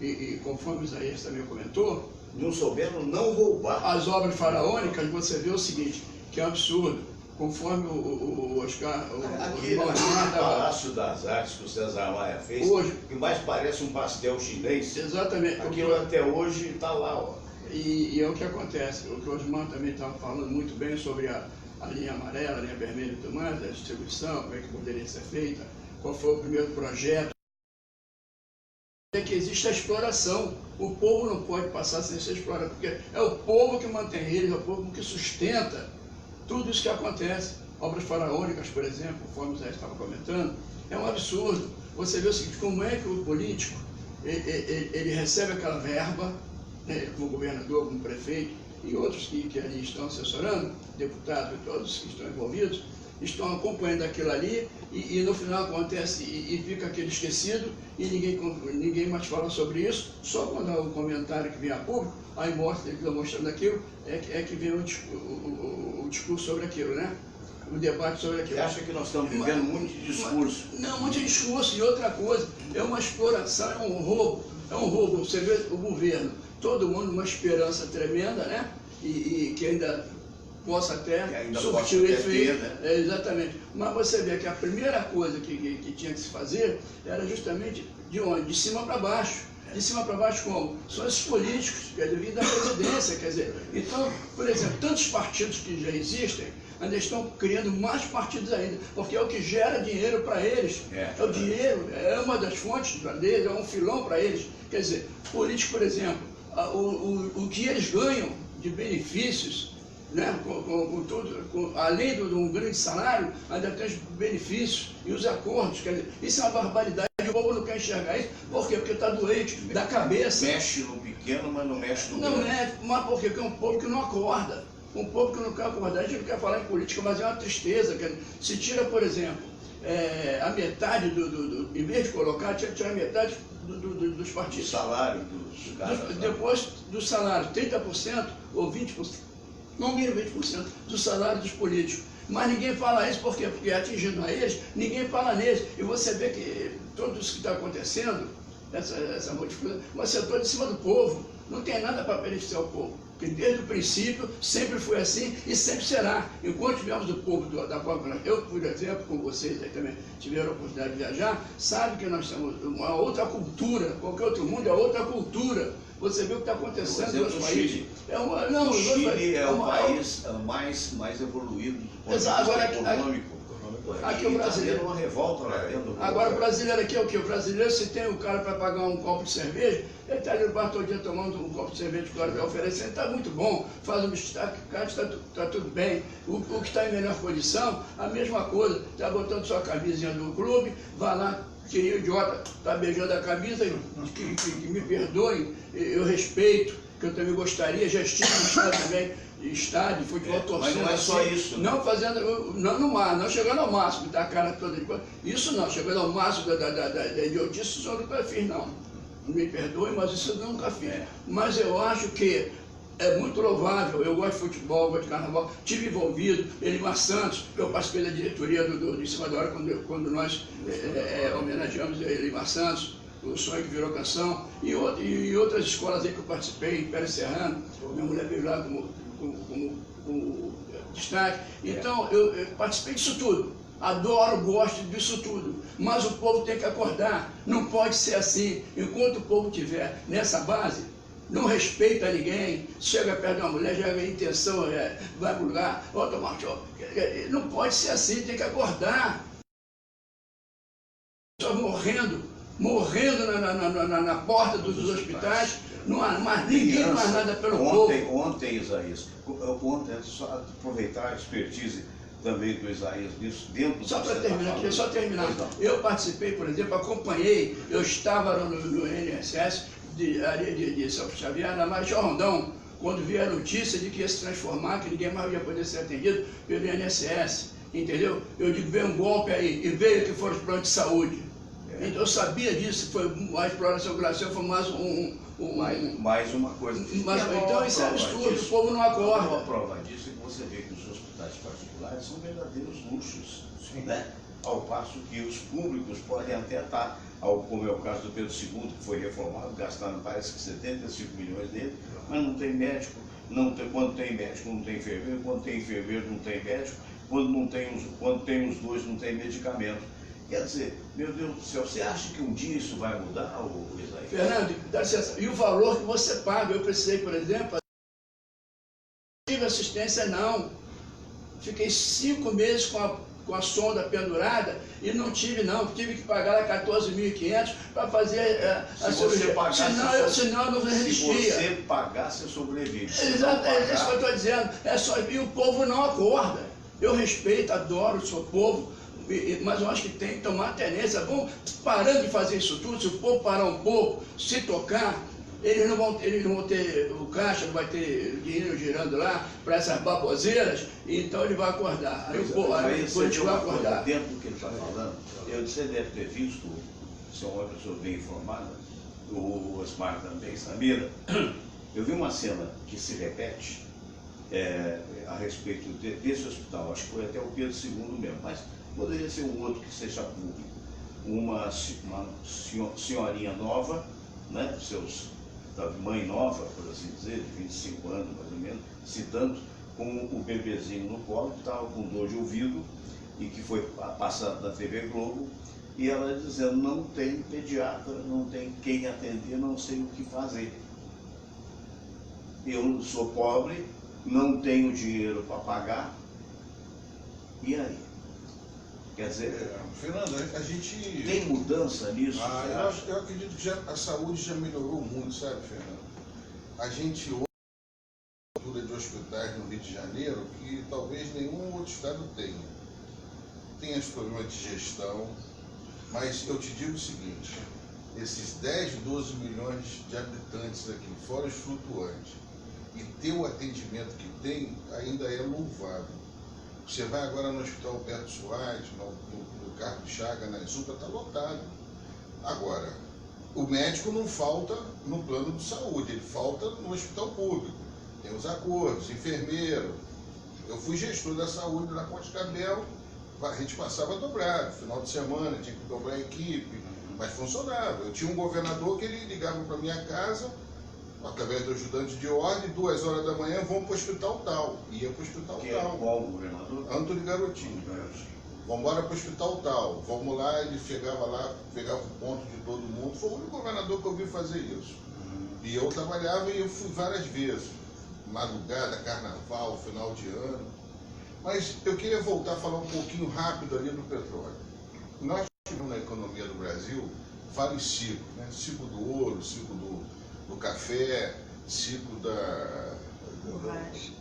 E conforme o Isaías também comentou, Não souberam não roubar. as obras faraônicas, você vê o seguinte, que é um absurdo. Conforme o Oscar, Aquele Palácio das Artes que o César Maia fez, Hoje. que mais parece um pastel chinês, exatamente. aquilo até hoje está lá, ó. E é o que acontece. O que o Osmar também estava falando muito bem sobre a linha amarela, a linha vermelha e tudo mais, a distribuição, como é que poderia ser feita, qual foi o primeiro projeto. é que existe a exploração. O povo não pode passar sem ser explorado, porque é o povo que mantém eles, é o povo que sustenta tudo isso que acontece. Obras faraônicas, por exemplo, conforme o Zé estava comentando, é um absurdo. Você vê o seguinte, como é que o político, ele recebe aquela verba, né, como governador, como prefeito, e outros que ali estão assessorando, deputados e todos que estão envolvidos, estão acompanhando aquilo ali e no final acontece e fica aquele esquecido e ninguém mais fala sobre isso, só quando há um comentário que vem a público, aí mostra, ele está mostrando aquilo, é que vem o discurso sobre aquilo, né? O debate sobre aquilo. Você acha que nós estamos vivendo muito discurso? Não, muito discurso. E outra coisa, é uma exploração, é um roubo. Você vê o governo, todo mundo uma esperança tremenda, né? E que ainda possa até surtir o efeito. Né? Exatamente. Mas você vê que a primeira coisa que tinha que se fazer era justamente de onde? De cima para baixo. De cima para baixo como? São esses políticos, que é devido à presidência, quer dizer. Então, por exemplo, tantos partidos que já existem, ainda estão criando mais partidos ainda, porque é o que gera dinheiro para eles. É o dinheiro, é uma das fontes deles, é um filão para eles. Quer dizer, políticos, por exemplo, o que eles ganham de benefícios, né, além de um grande salário, ainda tem os benefícios e os acordos. Quer dizer, isso é uma barbaridade. O povo não quer enxergar isso. Por quê? Porque está doente da cabeça. Mexe no pequeno, mas não mexe no grande. Não mexe, mas por quê? Porque é um povo que não acorda. Um povo que não quer acordar. A gente não quer falar em política, mas é uma tristeza. Quer dizer, se tira, por exemplo, a metade em vez de colocar, tira a metade dos partidos. O salário dos caras. Depois do salário, 30% ou 20%, no mínimo 20% do salário dos políticos. Mas ninguém fala isso, por quê? Porque atingindo a eles, ninguém fala neles. E você vê que tudo isso que está acontecendo, essa modificação, você toda em cima do povo, não tem nada para beneficiar o povo. Porque desde o princípio sempre foi assim e sempre será. Enquanto tivermos o povo da forma que eu, por exemplo, com vocês aí também tiveram a oportunidade de viajar, sabe que nós temos uma outra cultura, qualquer outro mundo é outra cultura. Você vê o que está acontecendo no nosso país. O Chile é o país mais evoluído do ponto de vista econômico. Aqui o brasileiro. Uma revolta lá dentro. Agora o brasileiro aqui é o quê? O brasileiro, se tem o cara para pagar um copo de cerveja, ele está ali no bar todo dia tomando um copo de cerveja que o cara está oferecendo, está muito bom, faz um destaque, está tudo bem. O que está em melhor condição, a mesma coisa, está botando sua camisinha do clube, vai lá, que idiota, está beijando a camisa, que me perdoem, eu respeito, que eu também gostaria, já estive no estádio também, estádio, futebol torcendo. Mas não é só isso. Não fazendo, não chegando ao máximo, da cara toda de coisa. Isso não, chegando ao máximo da idiotice, isso eu nunca fiz, não. Me perdoe, mas isso eu nunca fiz. Mas eu acho que é muito louvável, eu gosto de futebol, gosto de carnaval, estive envolvido, Elimar Santos, eu participei da diretoria do Em Cima da Hora, quando nós homenageamos Elimar Santos, o Sonho que Virou Canção, e outras escolas aí que eu participei, Pérez Serrano, minha mulher veio lá como destaque. Então, eu participei disso tudo. Adoro, gosto disso tudo. Mas o povo tem que acordar. Não pode ser assim. Enquanto o povo estiver nessa base, não respeita ninguém, chega perto de uma mulher, já vem intenção, vai pro lugar, vai tomar um show. Não pode ser assim, tem que acordar. Só morrendo na porta dos hospitais, não há mais, ninguém faz nada pelo povo. Ontem, Isaías, só aproveitar a expertise também do Isaías nisso, dentro do Só para terminar, queria só terminar. Eu participei, por exemplo, acompanhei, eu estava no INSS de São Xavier, na Marechal Rondão, quando veio a notícia de que ia se transformar, que ninguém mais ia poder ser atendido pelo INSS, entendeu? Eu digo, veio um golpe aí, e veio que foram os planos de saúde. Então eu sabia disso, foi a exploração glacial, foi mais mais uma coisa. Então isso é absurdo, o povo não acorda. Uma prova disso é que você vê que os hospitais particulares são verdadeiros luxos, né? Ao passo que os públicos podem até estar, como é o caso do Pedro II, que foi reformado, gastando parece que 75 milhões nele, mas não tem médico, quando tem médico não tem enfermeiro, quando tem enfermeiro não tem médico, quando tem os dois não tem medicamento. Quer dizer, meu Deus do céu, você acha que um dia isso vai mudar, Isaías? Fernando, dá licença, e o valor que você paga? Eu precisei, por exemplo, não tive assistência não. Fiquei 5 meses com com a sonda pendurada, e não tive que pagar lá 14.500 para fazer a cirurgia. Senão eu não resistia. Se você pagar, você sobrevive. Exato, é isso que eu estou dizendo. E o povo não acorda. Eu respeito, adoro o seu povo, mas eu acho que tem que tomar tenência. Vamos parando de fazer isso tudo. Se o povo parar um pouco, se tocar, eles não vão ter o caixa, não vai ter dinheiro girando lá para essas baboseiras, então ele vai acordar. Aí o povo vai acordar. Dentro do que ele está falando, você deve ter visto, se é uma pessoa bem informada, o Osmar também, Samira, eu vi uma cena que se repete a respeito desse hospital, acho que foi até o Pedro II mesmo, mas poderia ser um outro que seja público. Uma senhorinha nova, né, da mãe nova, por assim dizer, de 25 anos mais ou menos, citando, com o bebezinho no colo, que estava com dor de ouvido e que foi passado na TV Globo, e ela dizendo, não tem pediatra, não tem quem atender, não sei o que fazer. Eu sou pobre, não tenho dinheiro para pagar, e aí? Quer dizer, Fernando, a gente... tem mudança nisso? Eu acredito que a saúde já melhorou muito, sabe, Fernando? A gente hoje tem uma estrutura de hospitais no Rio de Janeiro que talvez nenhum outro estado tenha. Tem os problemas de gestão, mas eu te digo o seguinte, esses 10, 12 milhões de habitantes aqui, fora os flutuantes, e ter o atendimento que tem, ainda é louvável. Você vai agora no Hospital Alberto Soares, no Carlos Chagas, na Exupa, está lotado. Agora, o médico não falta no plano de saúde, ele falta no hospital público. Tem os acordos, enfermeiro. Eu fui gestor da saúde na Ponte Cabel, a gente passava dobrado, final de semana tinha que dobrar a equipe, mas funcionava. Eu tinha um governador que ele ligava para minha casa, através do ajudante de ordem, 2 horas da manhã, vamos para o hospital tal. Ia para o hospital que tal. É qual governador? Antônio Garotinho. Vamos embora para o hospital tal. Vamos lá, ele chegava lá, pegava o ponto de todo mundo. Foi o único governador que eu vi fazer isso. E eu trabalhava e eu fui várias vezes. Madrugada, carnaval, final de ano. Mas eu queria voltar a falar um pouquinho rápido ali do petróleo. Nós tivemos na economia do Brasil vários ciclos, né? Ciclo do ouro, ciclo do café, ciclo da Borracha.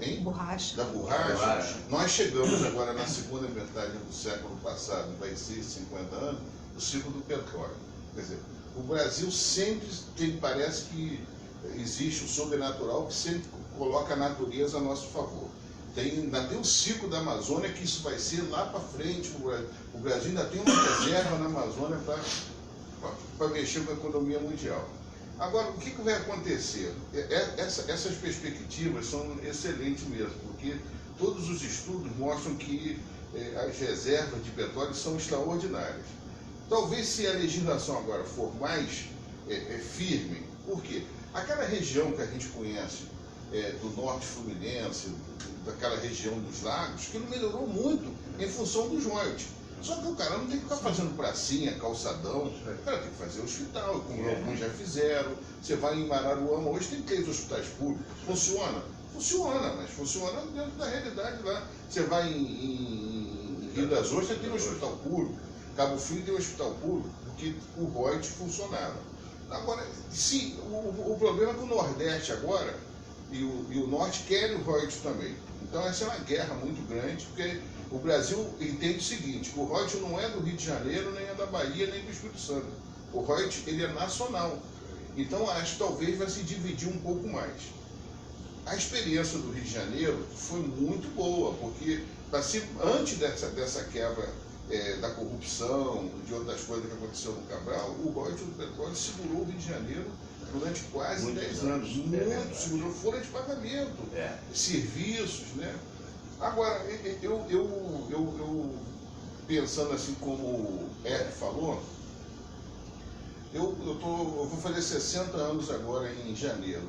Hein? Borracha. Da borracha. Nós chegamos agora na segunda metade do século passado, vai ser 50 anos, o ciclo do petróleo. Quer dizer, o Brasil sempre parece que existe o sobrenatural que sempre coloca a natureza a nosso favor. Ainda tem o ciclo da Amazônia, que isso vai ser lá para frente. O Brasil ainda tem uma reserva na Amazônia para mexer com a economia mundial. Agora, o que vai acontecer? Essas perspectivas são excelentes mesmo, porque todos os estudos mostram que as reservas de petróleo são extraordinárias. Talvez se a legislação agora for mais firme, por quê? Aquela região que a gente conhece, do norte fluminense, daquela região dos lagos, que não melhorou muito em função dos royalties. Só que o cara não tem que ficar fazendo pracinha, calçadão, o cara tem que fazer hospital, como alguns já fizeram. Você vai em Mararuama, hoje tem 3 hospitais públicos. Funciona? Funciona, mas funciona dentro da realidade lá. Você vai em Rio das Ostras, tem um hospital público. Cabo Frio tem um hospital público, porque o royalties funcionava. Agora, o problema é que o Nordeste agora e o Norte querem o royalties também. Então essa é uma guerra muito grande, porque o Brasil entende o seguinte, que o royalties não é do Rio de Janeiro, nem é da Bahia, nem do Espírito Santo. O royalties, ele é nacional. Então acho que talvez vai se dividir um pouco mais. A experiência do Rio de Janeiro foi muito boa, porque antes dessa quebra da corrupção, de outras coisas que aconteceu no Cabral, o royalties do petróleo segurou o Rio de Janeiro durante quase 10 anos. Muito segurou, folha de pagamento, serviços, né? Agora, eu pensando assim como o Eric falou, eu vou fazer 60 anos agora em janeiro.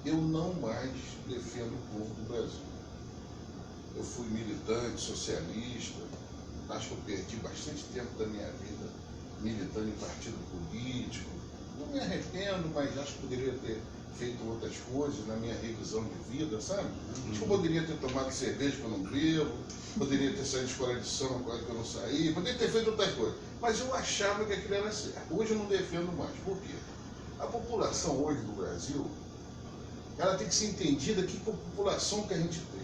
Eu não mais defendo o povo do Brasil. Eu fui militante, socialista, acho que eu perdi bastante tempo da minha vida militando em partido político. Não me arrependo, mas acho que poderia ter feito outras coisas na minha revisão de vida, sabe? Acho que eu poderia ter tomado cerveja que eu não bebo, poderia ter saído de escola de samba que eu não saí, poderia ter feito outras coisas. Mas eu achava que aquilo era certo. Hoje eu não defendo mais. Por quê? A população hoje do Brasil, ela tem que ser entendida que população que a gente tem.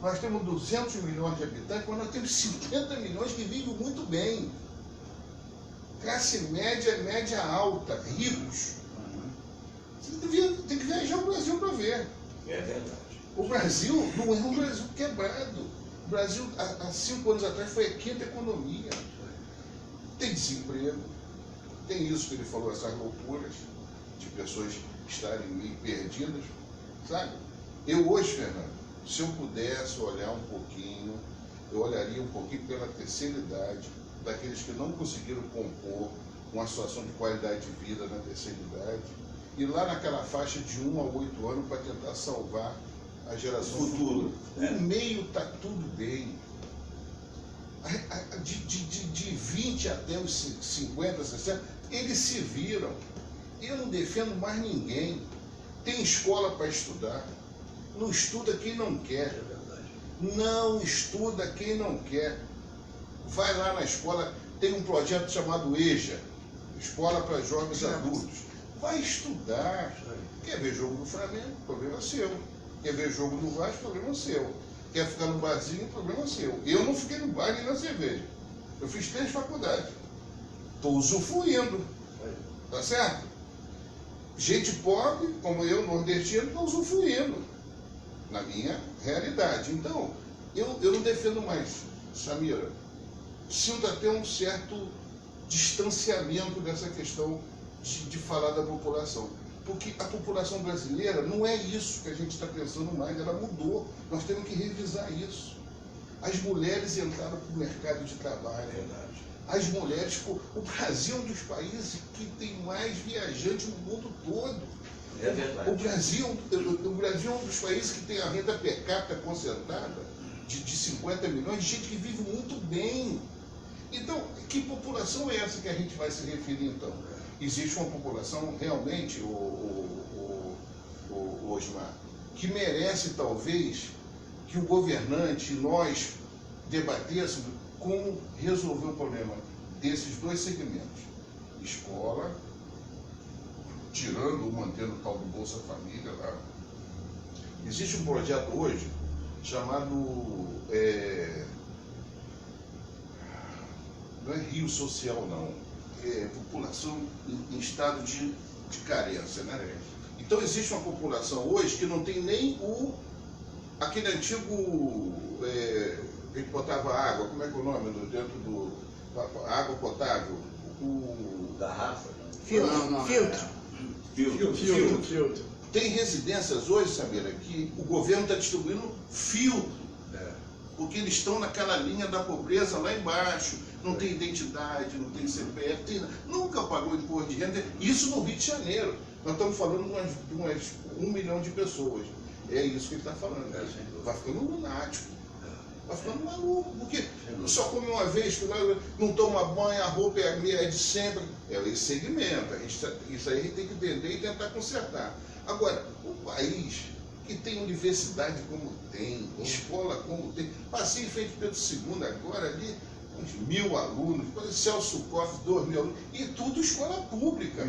Nós temos 200 milhões de habitantes, mas nós temos 50 milhões que vivem muito bem. Classe média, média alta, ricos. Você tem que viajar o Brasil para ver. É verdade. O Brasil não é um Brasil quebrado. O Brasil, há 5 anos atrás, foi a quinta economia. Tem desemprego, tem isso que ele falou, essas loucuras de pessoas estarem meio perdidas, sabe? Eu hoje, Fernando, se eu pudesse olhar um pouquinho, eu olharia um pouquinho pela terceira idade, daqueles que não conseguiram compor uma situação de qualidade de vida na terceira idade, e lá naquela faixa de 1 a 8 anos para tentar salvar a geração futura. No meio está tudo bem. De 20 até os 50, 60, eles se viram. Eu não defendo mais ninguém. Tem escola para estudar. Não estuda quem não quer. Não estuda quem não quer. Vai lá na escola, tem um projeto chamado EJA, Escola para Jovens Adultos. Vai estudar. Quer ver jogo do Flamengo? Problema seu. Quer ver jogo do Vasco? Problema seu. Quer ficar no barzinho? Problema seu. Eu não fiquei no bar nem na cerveja. Eu fiz 3 faculdades. Estou usufruindo. Tá certo? Gente pobre, como eu, nordestino, está usufruindo. Na minha realidade. Então, eu não defendo mais, Samira. Sinto até um certo distanciamento dessa questão de falar da população. Porque a população brasileira não é isso que a gente está pensando mais, ela mudou. Nós temos que revisar isso. As mulheres entraram para o mercado de trabalho. As mulheres, o Brasil é um dos países que tem mais viajantes no mundo todo. É verdade. O Brasil é um dos países que tem a renda per capita concentrada de 50 milhões de gente que vive muito bem. Então, que população é essa que a gente vai se referir então? Existe uma população realmente, Osmar, que merece talvez que o governante, nós, debatêssemos como resolver o problema desses 2 segmentos. Escola, tirando ou mantendo o tal do Bolsa Família lá. Existe um projeto hoje chamado, não é Rio Social não, é população em estado de carência, né? Então existe uma população hoje que não tem nem aquele antigo, que botava água, como é que é o nome dentro do, água potável? Garrafa? Filtro. Tem residências hoje, Samira, que o governo está distribuindo filtro, porque eles estão naquela linha da pobreza lá embaixo, não tem identidade, não tem CPF, nunca pagou imposto de renda, isso no Rio de Janeiro. Nós estamos falando de umas 1 milhão de pessoas. É isso que ele está falando. Vai ficando lunático. Vai ficando maluco, porque só come uma vez, não toma banho, a roupa é de sempre. É esse segmento. Isso aí a gente tem que entender e tentar consertar. Agora, um país que tem universidade como tem, escola como tem, passei em frente Pedro II agora ali, uns 1.000 alunos, depois Celso Koff, 2.000 alunos, e tudo escola pública,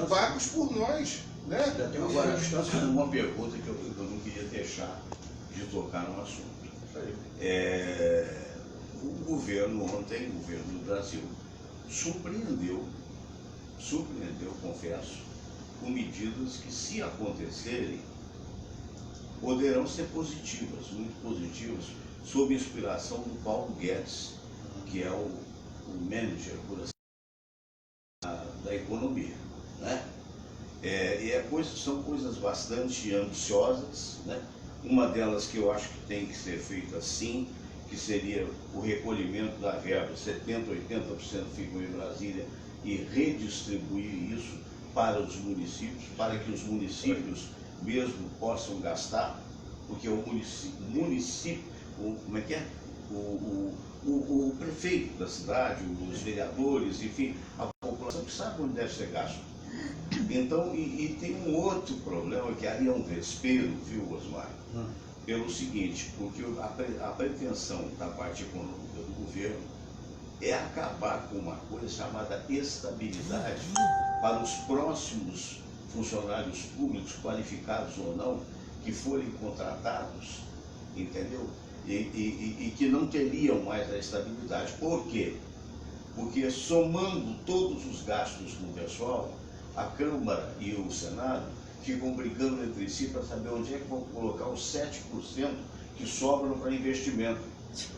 pagos por nós. Né? Agora, uma pergunta que eu não queria deixar de tocar no assunto. O governo ontem, o governo do Brasil, surpreendeu, confesso, com medidas que, se acontecerem, poderão ser positivas, muito positivas, sob inspiração do Paulo Guedes, que é o manager, por assim, da economia. Né? São coisas bastante ambiciosas, né? Uma delas que eu acho que tem que ser feita assim, que seria o recolhimento da verba, 70%, 80% ficam em Brasília, e redistribuir isso para os municípios, para que os municípios mesmo possam gastar, porque o município, como é que é? O prefeito da cidade, os vereadores, enfim, a população que sabe onde deve ser gasto. Então, e tem um outro problema que aí é um vespeiro, viu, Osmar? Pelo seguinte, porque a pretensão da parte econômica do governo é acabar com uma coisa chamada estabilidade para os próximos funcionários públicos, qualificados ou não, que forem contratados, entendeu? E que não teriam mais a estabilidade. Por quê? Porque somando todos os gastos com o pessoal, a Câmara e o Senado ficam brigando entre si para saber onde é que vão colocar os 7% que sobram para investimento.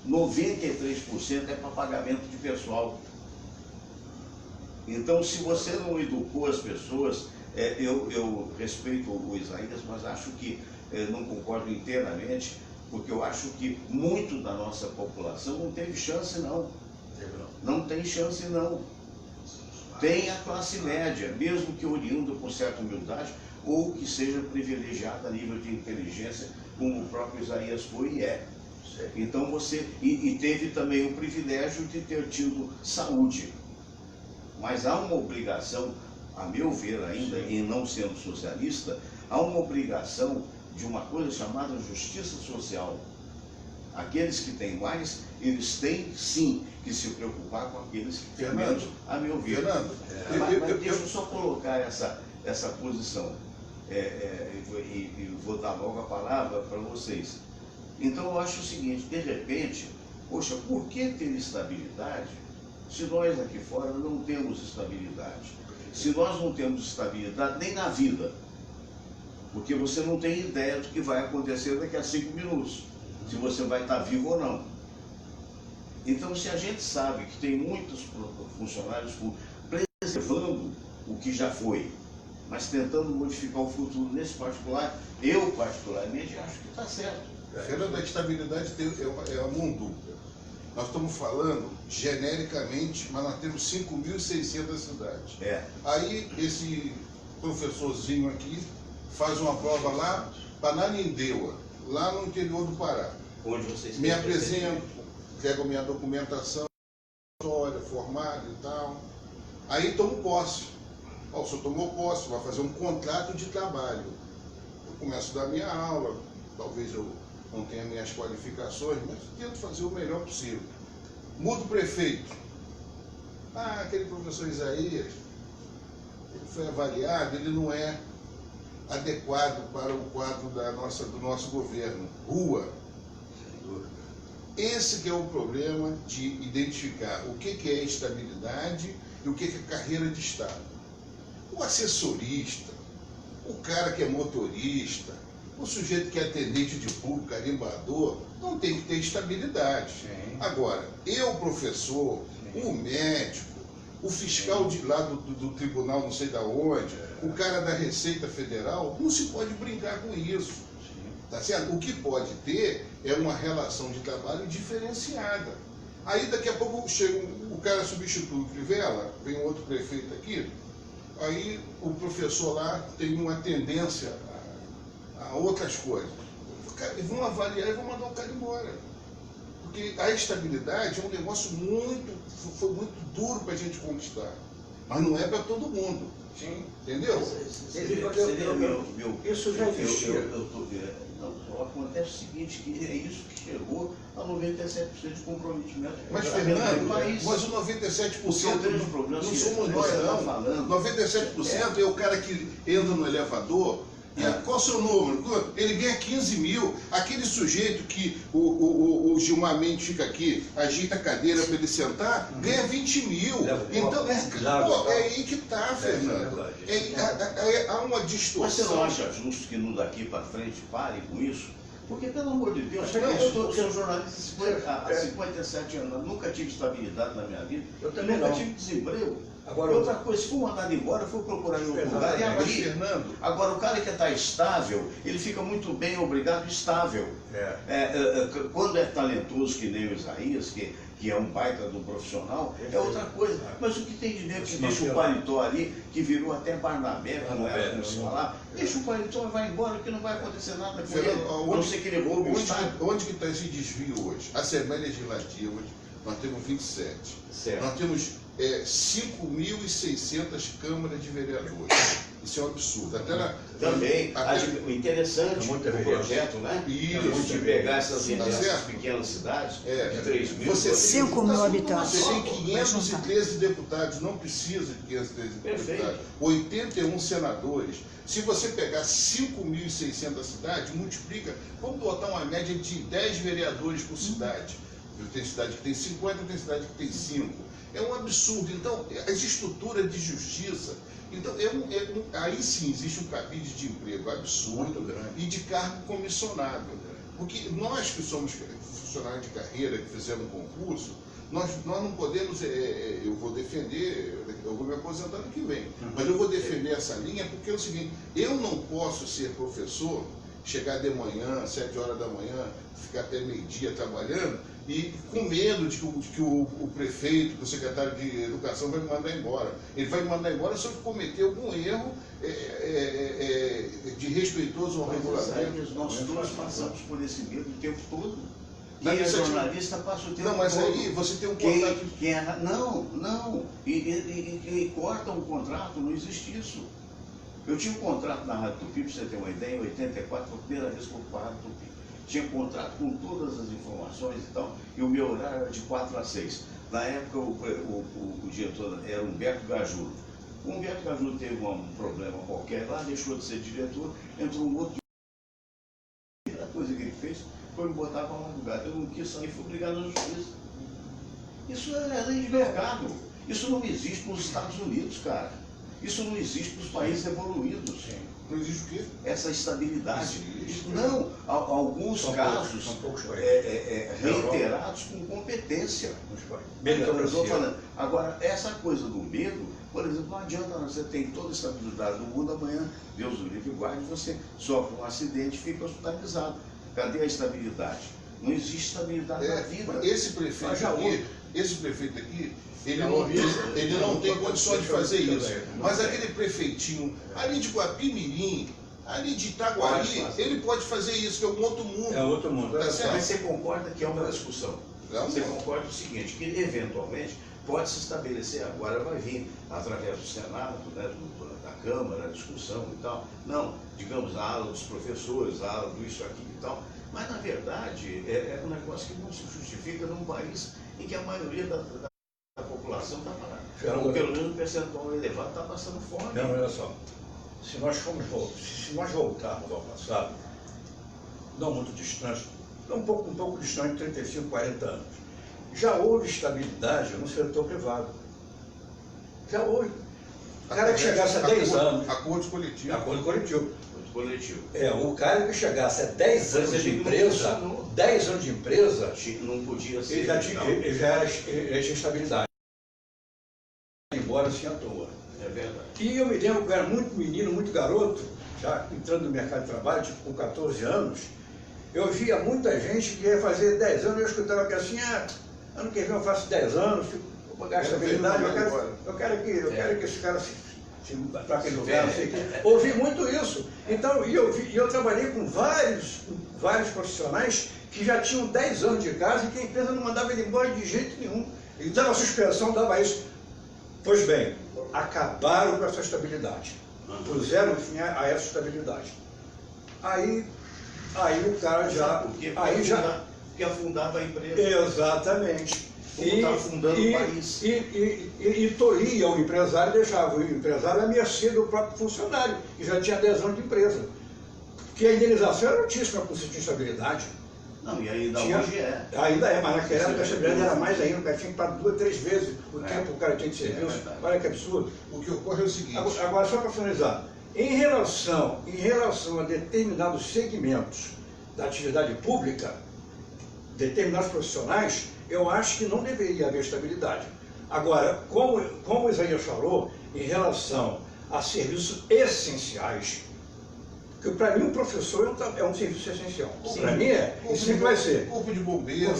93% é para pagamento de pessoal. Então, se você não educou as pessoas, eu respeito o Isaías, mas acho que não concordo inteiramente, porque eu acho que muito da nossa população não teve chance, não. Não tem chance, não. Tem a classe média, mesmo que oriunda com certa humildade, ou que seja privilegiada a nível de inteligência, como o próprio Isaías foi e é. Então você... E teve também o privilégio de ter tido saúde. Mas há uma obrigação, a meu ver ainda, e não sendo socialista, há uma obrigação de uma coisa chamada justiça social. Aqueles que têm mais, eles têm sim que se preocupar com aqueles que têm menos, a meu ver. Mas deixa eu só colocar essa posição, e vou dar logo a palavra para vocês. Então eu acho o seguinte, de repente, poxa, por que ter estabilidade se nós aqui fora não temos estabilidade? Se nós não temos estabilidade nem na vida, porque você não tem ideia do que vai acontecer daqui a 5 minutos, se você vai estar vivo ou não. Então, se a gente sabe que tem muitos funcionários preservando o que já foi, mas tentando modificar o futuro nesse particular, eu particularmente acho que está certo. Fernando, a estabilidade é uma mão dupla. Nós estamos falando genericamente, mas nós temos 5.600 cidades. Aí esse professorzinho aqui faz uma prova lá para Nanindeua, lá no interior do Pará. Onde vocês me apresento, pego minha documentação, história, formado e tal. Aí tomo posse. O senhor tomou posse, vai fazer um contrato de trabalho. Eu começo a dar minha aula, talvez eu não tenha minhas qualificações, mas tento fazer o melhor possível. Muda o prefeito. Aquele professor Isaías, ele foi avaliado, ele não é adequado para o quadro do nosso governo. Rua. Esse que é o problema de identificar o que é estabilidade e o que é carreira de Estado. O assessorista, o cara que é motorista, o sujeito que é atendente de público, carimbador, não tem que ter estabilidade. Agora, professor, o médico, o fiscal de lá do tribunal não sei da onde, o cara da Receita Federal, não se pode brincar com isso. Tá certo? O que pode ter é uma relação de trabalho diferenciada. Aí daqui a pouco chega o cara substitui o Crivella, vem um outro prefeito aqui, aí o professor lá tem uma tendência a outras coisas. Eles vão avaliar e vão mandar o cara embora. Porque a estabilidade é um negócio foi muito duro para a gente conquistar. Mas não é para todo mundo. Entendeu? Isso já existia. Não, acontece o seguinte, que é isso que chegou a 97% de comprometimento. Mas, Fernando, mas o 97% não somos nós, não. 97% é o cara que entra no elevador. Qual o seu número? Ele ganha 15 mil. Aquele sujeito que o Gilmar Mendes fica aqui, ajeita a cadeira para ele sentar, ganha 20 mil. Então, é aí que está, Fernando. Há uma distorção. Mas você não acha justo que não daqui para frente pare com isso? Porque, pelo amor de Deus, eu sou jornalista há 57 anos, nunca tive estabilidade na minha vida, nunca tive desemprego. Agora, outra coisa, se for mandado embora, for procurar em outro lugar e abrir. Agora, o cara que está estável, ele fica muito bem, obrigado, estável. Quando é talentoso, que nem o Isaías, que é um baita do profissional, é outra coisa. Mas o que tem de dentro que deixa o paletó ali, que virou até Barnabé, como era como se falar, deixa o paletó e vai embora, que não vai acontecer nada com ele. Não sei que ele roube o Estado. Onde que está esse desvio hoje? A Assembleia Legislativa, nós temos 27. Nós temos 5.600 câmaras de vereadores. Isso é um absurdo. Também, o interessante muita do projeto, né? Isso. De pegar essas certo. pequenas cidades, É. de 3 mil, Você tem 5 mil habitantes. Você tem 513 deputados, não precisa de 513 Perfeito. deputados. 81 senadores. Se você pegar 5.600 cidades, multiplica, vamos botar uma média de 10 vereadores por cidade. Tem cidade que tem 50, tem cidade que tem 5. É um absurdo. Então, as estruturas de justiça, então, aí sim existe um cabide de emprego absurdo e de cargo comissionado. Porque nós que somos funcionários de carreira, que fizemos concurso, nós não podemos, eu vou defender, eu vou me aposentar ano que vem, mas eu vou defender essa linha porque é o seguinte, eu não posso ser professor, chegar de manhã, 7 horas da manhã, ficar até meio-dia trabalhando, e com medo de que o prefeito, que o secretário de Educação vai me mandar embora. Ele vai me mandar embora se eu cometer algum erro de respeitoso ao regulamento. Nós todos passamos por esse medo o tempo todo. Mas Quem é você jornalista passa o tempo todo. Não, mas aí você tem um contrato... Não. E corta um contrato, não existe isso. Eu tinha um contrato na Rádio Tupi, para você ter uma ideia, em 84, foi a primeira vez que eu fui para a Rádio Tupi. Tinha contrato com todas as informações e tal, e o meu horário era de 4 às 6. Na época, o diretor era Humberto Gajulo. O Humberto Gajulo teve um problema qualquer lá, deixou de ser diretor, entrou um outro. A primeira coisa que ele fez foi me botar para um lugar. Eu não quis sair, fui obrigado na justiça. Isso é lei de mercado. Isso não existe nos Estados Unidos, cara. Isso não existe nos países evoluídos. Não existe o quê? Essa estabilidade. Existe. Não, alguns São casos são poucos países. reiterados com competência. Meritocracia. Eu estou falando. Agora, essa coisa do medo, por exemplo, não adianta, você tem toda a estabilidade do mundo, amanhã, Deus o livre e guarde, você sofre um acidente e fica hospitalizado. Cadê a estabilidade? Não existe estabilidade na vida. Esse prefeito aqui, ele não tem condições de fazer isso. Mas aquele prefeitinho ali de Guapimirim, ali de Itaguari, ele pode fazer isso, que é um outro mundo. É outro mundo. Tá certo? Mas você concorda que é uma discussão? Não. Você concorda o seguinte, que eventualmente pode se estabelecer, agora vai vir através do Senado, né, da Câmara, a discussão e tal. Não, digamos, a ala dos professores, a ala do isso, aquilo e tal. Mas, na verdade, é um negócio que não se justifica num país em que a maioria da população está parada. Ou pelo menos um percentual elevado está passando fome. Não, olha só. Se nós voltarmos ao passado, não muito distante, um pouco distante, 35, 40 anos, já houve estabilidade no setor privado. Já houve. O cara que chegasse a 10 anos... Acordo coletivo. Acordo coletivo. Coletivo. O cara que chegasse a 10 anos de empresa, 10 anos de empresa, não podia ser. ele já tinha estabilidade. Embora assim à toa. É verdade. E eu me lembro que eu era muito menino, muito garoto, já entrando no mercado de trabalho, tipo com 14 anos, eu via muita gente que ia fazer 10 anos, eu escutava que assim, ano que vem eu faço 10 anos, vou pagar estabilidade, eu quero que esse cara se para aquele lugar, não sei o quê. Ouvi muito isso. Então, eu trabalhei com vários profissionais que já tinham 10 anos de casa e que a empresa não mandava ele embora de jeito nenhum. Ele dava suspensão, dava isso. Pois bem, acabaram com essa estabilidade. Puseram fim a essa estabilidade. Aí o cara já... Porque afundava a empresa. Exatamente. Está afundando o país. E tolhia o empresário, deixava o empresário à mercê do próprio funcionário, que já tinha 10 anos de empresa. Porque a indenização era altíssima por se tinha estabilidade. Não, e ainda hoje é. Ainda é, mas naquela época a estabilidade era mais ainda, o cara tinha que pagar 2, 3 vezes o tempo que o cara tinha de serviço. Olha que absurdo. O que ocorre é o seguinte... Agora, só para finalizar, em relação a determinados segmentos da atividade pública, determinados profissionais, eu acho que não deveria haver estabilidade. Agora, como o Isaías falou, em relação a serviços essenciais, que para mim um professor é um serviço essencial. Para mim e sempre vai ser. Corpo de bombeiro,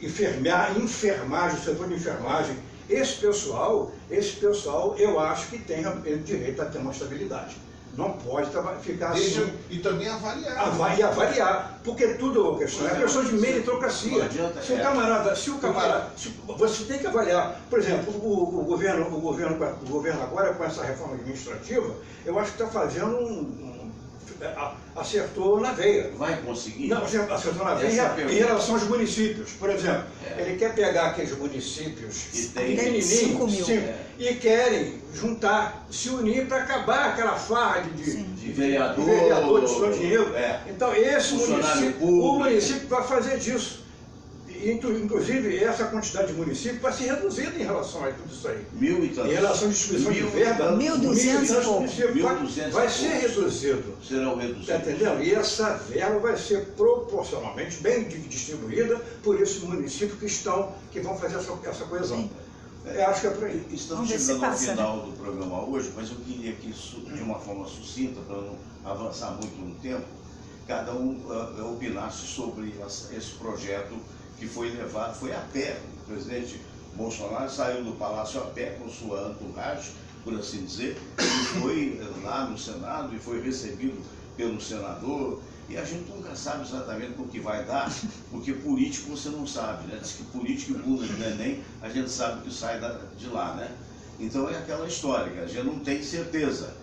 enfermagem, setor de enfermagem. Esse pessoal, eu acho que tem direito a ter uma estabilidade. Não pode ficar Desde, assim. e também avaliar. Avaliar, porque tudo é questão de meritocracia. Não adianta, Se o camarada, você tem que avaliar. Por exemplo, o governo agora, com essa reforma administrativa, eu acho que está fazendo acertou na veia. Vai conseguir? Não, acertou na veia em relação aos municípios. Por exemplo, ele quer pegar aqueles municípios pequenininhos 5 mil. e querem juntar, se unir para acabar aquela farra de vereador, de só dinheiro. Então, esse município, o município vai fazer disso. Inclusive, essa quantidade de municípios vai ser reduzida em relação a tudo isso aí. Mil e tantos. Em relação à distribuição de verba, 1.200 e pouco. vai ser reduzido. Serão reduzidos. Está entendendo? E essa verba vai ser proporcionalmente bem distribuída por esses municípios que vão fazer essa coesão. Eu acho que é por aí. Estamos chegando ao final do programa hoje, mas eu queria que, de uma forma sucinta, para não avançar muito no tempo, cada um opinasse sobre esse projeto que foi levado, foi a pé. O presidente Bolsonaro saiu do palácio a pé com sua entourage, por assim dizer, e foi lá no Senado e foi recebido pelo senador. E a gente nunca sabe exatamente o que vai dar, porque político você não sabe, né? Diz que político e bunda de neném, a gente sabe que sai de lá, né? Então é aquela história, que a gente não tem certeza.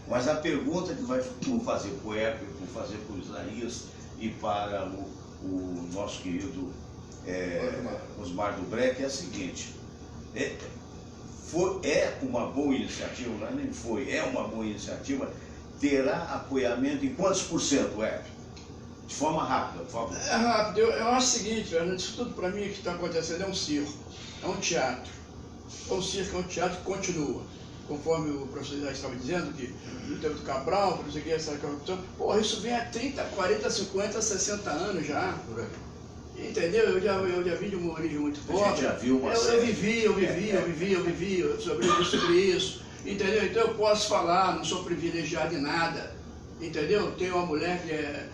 Mas a pergunta que vou fazer para o Hélio, vou fazer para o Isaías e para o nosso querido Osmar do Breck é a seguinte: é uma boa iniciativa, não é nem foi, é uma boa iniciativa, terá apoiamento em quantos por cento, Hélio? De forma rápida, por favor. É rápido, eu acho o seguinte, isso tudo para mim que está acontecendo é um circo, é um teatro. É um circo, é um teatro que continua. Conforme o professor já estava dizendo, que no tempo do Cabral, não sei o que, essa corrupção, porra, isso vem há 30, 40, 50, 60 anos já. Entendeu? Eu já vim de uma origem muito pobre. A gente já viu uma série. Eu vivi sobre isso. Entendeu? Então eu posso falar, não sou privilegiado em nada. Entendeu? Tenho uma mulher que é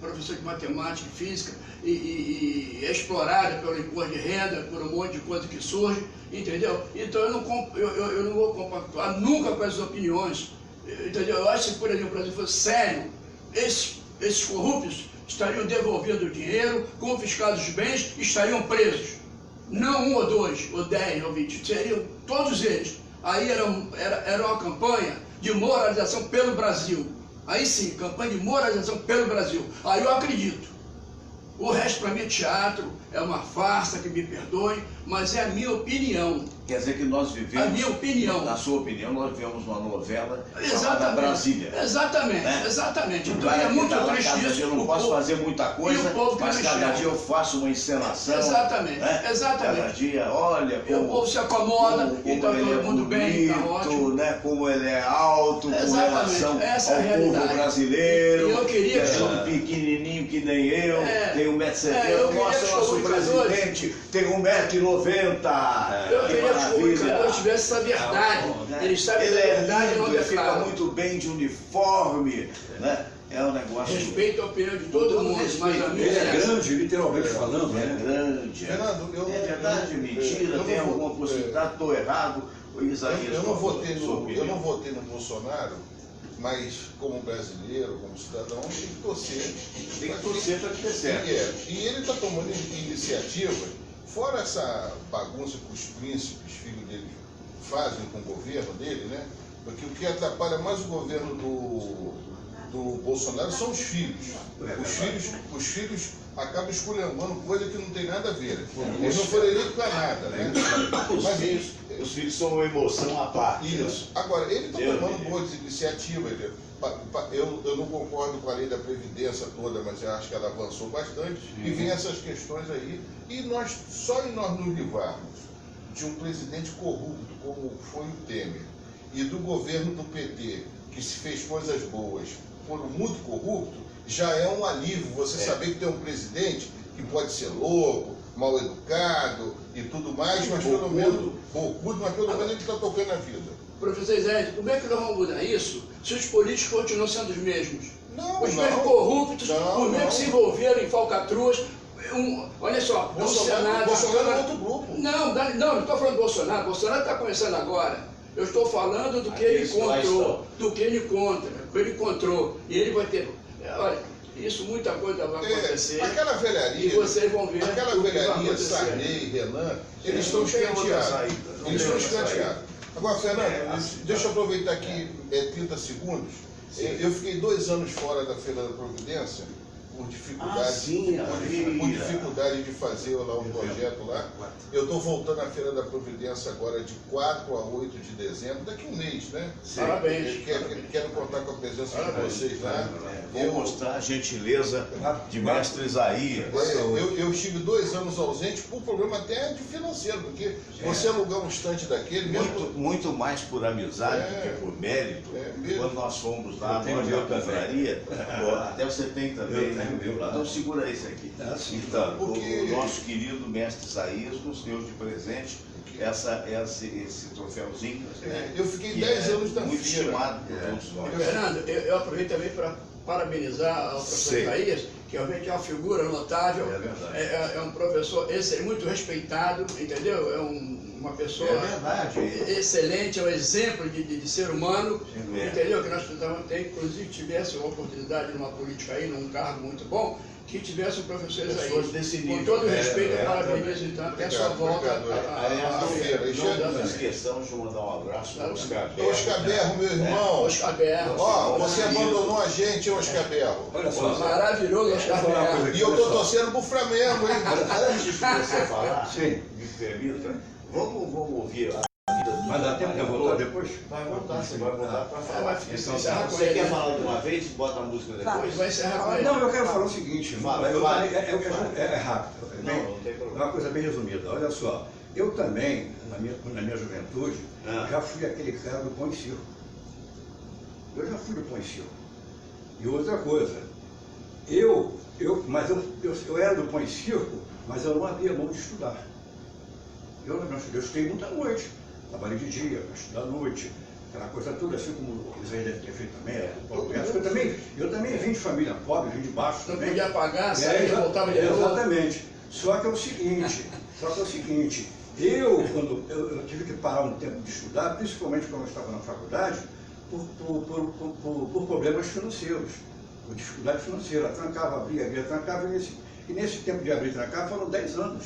professora de matemática e física e é explorada pelo imposto de renda, por um monte de coisa que surge. Entendeu? Então eu não vou compactuar nunca com essas opiniões. Entendeu? Eu acho que, por exemplo, o Brasil fosse sério, esses corruptos estariam devolvendo o dinheiro, confiscados os bens, estariam presos. Não 1 ou 2, ou 10, ou 20, seriam todos eles. Aí era uma campanha de moralização pelo Brasil. Aí sim, campanha de moralização pelo Brasil. Aí eu acredito. O resto para mim é teatro, é uma farsa, que me perdoem, mas é a minha opinião. Quer dizer que nós vivemos, a minha opinião. Na sua opinião, nós vivemos uma novela chamada Brasília. Exatamente, né? exatamente. Então é muito triste isso. Eu não posso fazer muita coisa, mas cada dia eu faço uma encenação. Exatamente, né? exatamente. Cada dia, olha como... o povo se acomoda, e está todo mundo bem, está ótimo. Né? Como ele é alto, com relação ao povo brasileiro. E eu queria que é pequenininho que nem eu, tem 1,70 m. Nossa, nosso presidente tem 1,90 m. Eu queria que o comunicador tivesse essa verdade. Ele sabe ele a verdade e não ele fica declara. muito bem de uniforme, né? É um negócio... Respeito a opinião de todo mundo, mas a minha ele é grande, literalmente falando, né? É grande. Fernando, é verdade, mentira, tem alguma possibilidade, estou errado. Eu não votei no Bolsonaro, mas como brasileiro, como cidadão, tem que torcer. Tem que torcer para que dê certo. E ele está tomando iniciativa, fora essa bagunça que os príncipes, filhos dele, fazem com o governo dele, né? Porque o que atrapalha mais o governo do Bolsonaro são os filhos. Os filhos acabam esculhambando coisa que não tem nada a ver. Eles não foram eleitos para nada, né? Os filhos são uma emoção à parte. Isso. Agora, ele está tomando boas iniciativas. Eu não concordo com a lei da Previdência toda, mas eu acho que ela avançou bastante. E vem essas questões aí. E só em nós nos livrarmos de um presidente corrupto, como foi o Temer, e do governo do PT, que se fez coisas boas, por muito corrupto, já é um alívio você saber que tem um presidente que pode ser louco, mal educado e tudo mais, mas pelo menos bocudo, mas pelo menos ele está tocando a vida. Professor Zé, como é que nós vamos mudar isso se os políticos continuam sendo os mesmos? Os mesmos corruptos, os mesmos que se envolveram em falcatruas. Olha só, Bolsonaro é outro grupo. Não estou falando do Bolsonaro. Bolsonaro está começando agora. Eu estou falando do que ele encontrou, do que ele encontra, do que ele encontrou. E ele vai ter... Olha, isso, muita coisa vai acontecer. Aquela velharia, e vocês vão ver aquela o que vai velharia, acontecer. Sarney, Renan, eles não estão tem outra escanteados. saída, não Eles tem estão outra escanteados. Agora, Fernando, deixa eu aproveitar aqui 30 segundos. Eu fiquei 2 anos fora da Feira da Providência por dificuldade, sim, por dificuldade de fazer lá um projeto lá. Eu estou voltando à Feira da Providência agora de 4 a 8 de dezembro, daqui a um mês, né? Parabéns. Quero contar com a presença de vocês lá. Vou mostrar a gentileza de mestre Isaías. Eu estive 2 anos ausente por problema até de financeiro, porque você alugar um estante daquele, mesmo Muito mais por amizade do que por mérito. mesmo. Quando nós fomos lá tenho na meu confraria, até você tem também, né? tenho meu lá. Então segura esse aqui. Então, o nosso querido mestre Isaías nos deu de presente esse troféuzinho, né? Eu fiquei Que 10 anos na muito feira. estimado por todos nós. Fernando, eu aproveito também para parabenizar ao professor Sim. Isaías, que realmente é uma figura notável, É verdade. é um professor muito respeitado, entendeu? É uma pessoa É verdade. excelente, é um exemplo de ser humano, Sim, é. entendeu? Que nós precisamos ter, inclusive, tivesse uma oportunidade numa política aí, num cargo muito bom, que tivesse o professor Pessoas Isaías. desse Com nível. todo respeito, É, parabenizo então até a sua Obrigado, volta obrigado. à feira. Não esqueçamos de mandar um abraço para o Oscar Berro. Oscar Berro, meu irmão. Oscar Berro. Ó, você abandonou a gente, Oscar Berro. Olha só, Maravilhoso, Oscar Vou falar uma coisa Berro. aqui. E eu tô torcendo pro Flamengo, hein? Antes de você falar, Sim. me permita, vamos ouvir a vida do Mas dá tempo de eu voltar depois? Vai voltar, você vai voltar para Vai falar. encerrar com Você ele. quer falar de uma vez e bota a música depois? Vai encerrar com ele. Não, eu quero falar o seguinte, Fala, eu fala. também- é rápido, é bem- Não tem problema. é uma coisa bem resumida. Olha só, eu também, na minha juventude, já fui aquele cara do pão e circo. Eu já fui do pão e circo. E outra coisa, eu era do pão e circo, mas eu não abria mão de estudar. Eu estudei muita noite, trabalhei de dia, estudei à noite, aquela coisa toda, assim como o Isaías deve ter feito também. Eu também vim de família pobre, vim de baixo Não também. podia pagar, saía, voltava de novo. Exatamente. Só que é o seguinte, quando eu tive que parar um tempo de estudar, principalmente quando eu estava na faculdade, por problemas financeiros, por dificuldade financeira. Trancava, abria, trancava, e nesse tempo de abrir e trancar foram 10 anos,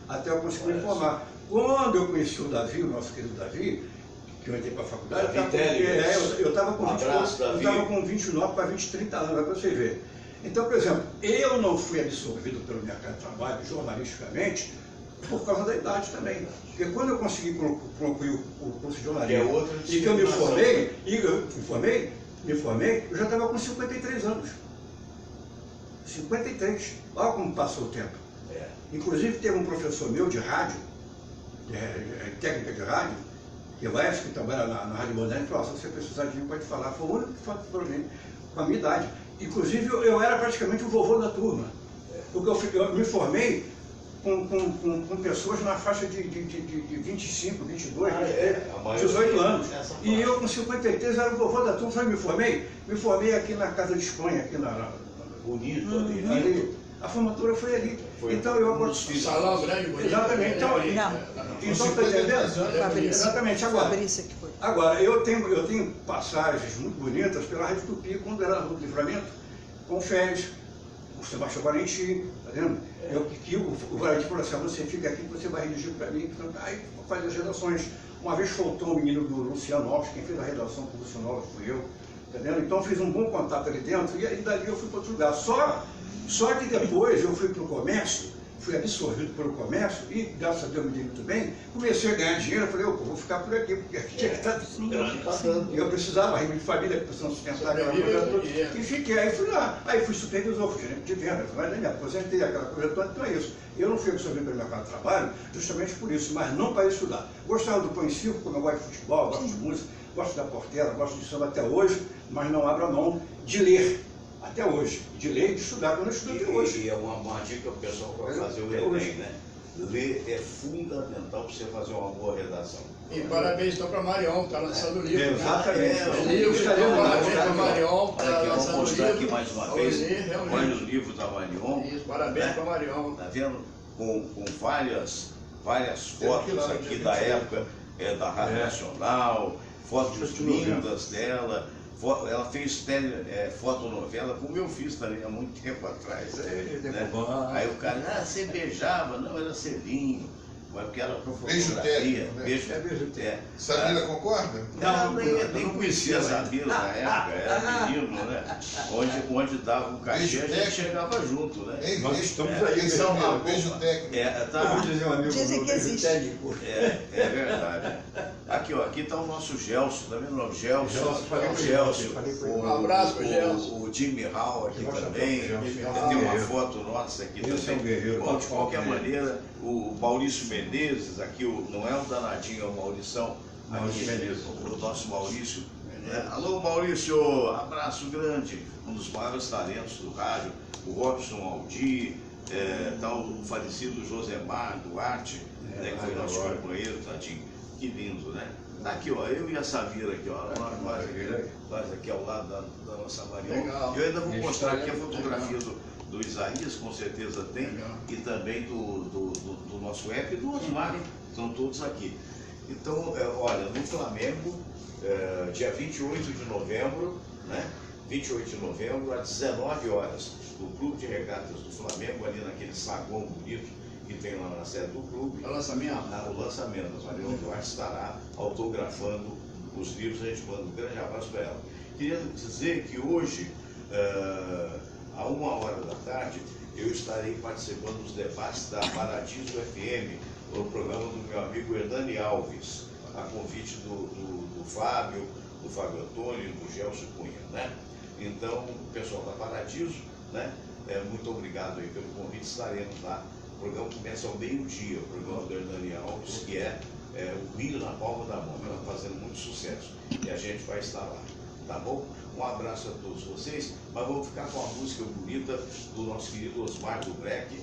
até eu conseguir me formar. Quando eu conheci o Davi, o nosso querido Davi, que eu entrei para a faculdade, eu estava com 29 para 30 anos, para você ver. Então, por exemplo, eu não fui absorvido pelo mercado de trabalho, jornalisticamente, por causa da idade também. Porque quando eu consegui concluir o curso de jornalismo e que eu me formei, eu já estava com 53 anos. 53. Olha como passou o tempo. Inclusive, teve um professor meu de rádio, técnica de rádio, que trabalha na Rádio Moderna, e falou: se você precisar de mim, pode falar. Foi o único que falou para mim, com a minha idade. Inclusive, eu era praticamente o vovô da turma. Porque eu me formei com pessoas na faixa de 25, 22, 18 anos. E eu com 53 era o vovô da turma. Me formei aqui na Casa de Espanha, aqui Bonito ali. A formatura foi ali. Então eu Salão grande, bonito. Exatamente. Então está entendendo? Exatamente. Agora, eu tenho passagens muito bonitas pela Rádio Tupi, quando era no Livramento, com férias, o Sebastião Valentim, tá vendo? O Valentim falou assim: você fica aqui, você vai redigir para mim. Então, aí faz as redações. Uma vez faltou um menino do Luciano Alves, quem fez a redação com o Luciano Alves fui eu, tá vendo? Então fiz um bom contato ali dentro, e aí dali eu fui para outro lugar. Só que depois eu fui para o comércio, fui absorvido pelo comércio e, graças a Deus, me dei muito bem, comecei a ganhar dinheiro. Eu falei: eu vou ficar por aqui, porque aqui tinha que estar dando. Eu precisava, renda de família, precisando sustentar aquela coisa toda. E fiquei, aí fui lá, aí fui supervisor, fui gerente de venda, mas me aposentei, aquela coisa toda. Então é isso. Eu não fui absorvido pelo mercado de trabalho justamente por isso, mas não para estudar. Gostava do pão e circo, como eu gosto de futebol, gosto de música, gosto da portela, gosto de samba até hoje, mas não abro a mão de ler. Até hoje, de ler e de estudar, quando eu estudo até hoje. E é uma dica para o pessoal para fazer o Enem, né? Ler é fundamental para você fazer uma boa redação. E parabéns então para Marion, está lançando o livro. Exatamente. Livro, parabéns para Marion, está Olha aqui, vamos lançando o mostrar livro. aqui mais uma vez. Realmente. Olha o livro da Marion. Isso, parabéns para Marion. Tá vendo? Com várias Tem fotos lá, aqui dia da 28. época. da Rádio Nacional, fotos lindas dela. Ela fez fotonovela, como eu fiz também há muito tempo atrás. Né? Aí o cara, você beijava, não, era selinho. Porque era Beijo técnico, né? Beijo técnico. Samira concorda? Não, nem conhecia a Samira na época, era menino, né? Onde dava um cachê, a gente chegava junto, né? Nós estamos aí. Samira, beijo técnico. Vamos dizer um amigo Dizem que existe. técnico. É verdade. Aqui, ó, aqui está o nosso Gelson, tá vendo o Gelson? Falei com ele, Gelson, falei com ele. Um abraço pro Gelson. o Jimmy Hall aqui Mostra também. pra ele, Gelson. Tem uma foto nossa aqui Esse é um também. guerreiro. Bom, de qualquer maneira, o Maurício Menezes, aqui não é o danadinho, é o Maurição. Maurício Aqui, Menezes. o nosso Maurício. Alô, Maurício, abraço grande, um dos maiores talentos do rádio, o Robson Aldi, tá o falecido Josemar Duarte, né, que foi nosso companheiro, tadinho, que lindo, né? Tá aqui, ó, eu e a Samira aqui, ó, nós aqui ao lado da nossa Marion. Legal. Eu ainda vou mostrar aqui a fotografia do Isaías, com certeza tem, Legal. e também do nosso app e do Osmar, estão todos aqui. Então, olha, no Flamengo, dia 28 de novembro, né? 28 de novembro, às 19 horas, no Clube de Regatas do Flamengo, ali naquele saguão bonito que tem lá na sede do clube. É o lançamento? O lançamento, a Marion Duarte estará autografando os livros, a gente manda um grande abraço para ela. Queria dizer que hoje, à 1h da tarde, eu estarei participando dos debates da Paradiso FM, no programa do meu amigo Hernani Alves, a convite do Fábio Antônio e do Gelson Cunha, né? Então, o pessoal da Paradiso, né? Muito obrigado aí pelo convite, estaremos lá. O programa começa ao meio-dia, o programa do Hernani Alves, que é o Rio na Palma da Mão, está fazendo muito sucesso. E a gente vai estar lá, tá bom? Um abraço a todos vocês, mas vamos ficar com a música bonita do nosso querido Osmar do Breck,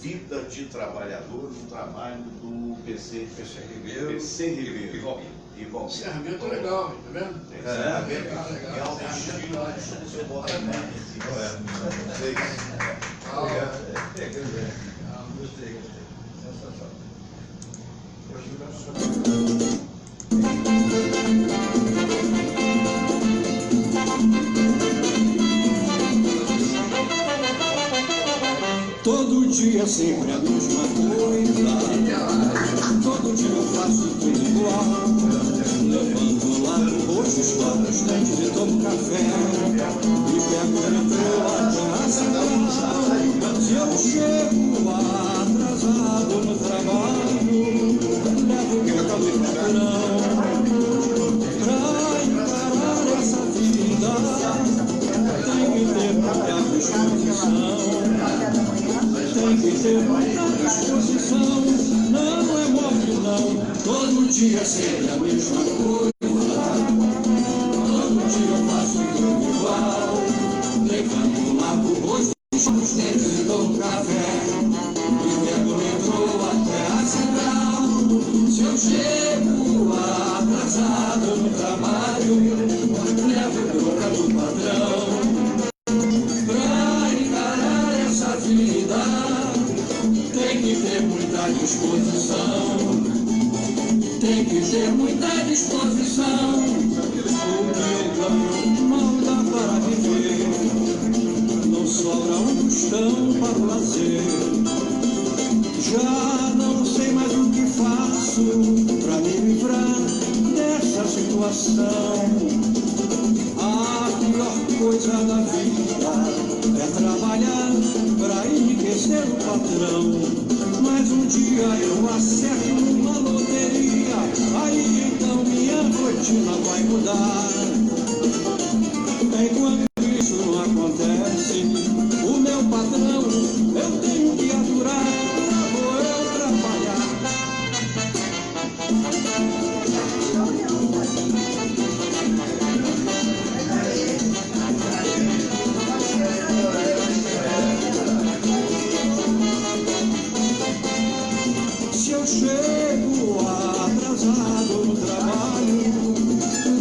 Vida de Trabalhador, no trabalho do PC Ribeiro e Valmir. Encerramento legal, tá vendo? Encerramento legal, estilo do seu Botamé. Gostei. Todo dia sempre a mesma coisa. Todo dia eu faço tudo igual. Levanto lá no rosto, escovo os dentes e tomo café. E pego o metrô até a central. Se eu chego atrasado no trabalho, levo o meu carro do patrão. Pra encarar essa vida, tem que ter muita disposição. Tem que ter muita disposição, não é mole não. Todo dia sempre a mesma coisa. Todo dia eu faço tudo igual. Levanto, lavo o rosto, escovo os dentes e tomo café. E pego o metrô até a central. Se eu chego atrasado no trabalho, levo bronca do patrão. Tem que ter muita disposição. Tem que ter muita disposição. O que eu ganho não dá para viver. Não sobra um tostão para o lazer. Já não sei mais o que faço para me livrar dessa situação. A pior coisa da vida é trabalhar para enriquecer o patrão. Mas um dia eu acerto numa loteria, aí então minha rotina vai mudar. Enquanto isso não acontece, o meu patrão eu tenho que aturar. Vou eu trabalhar. Se eu chego atrasado no trabalho,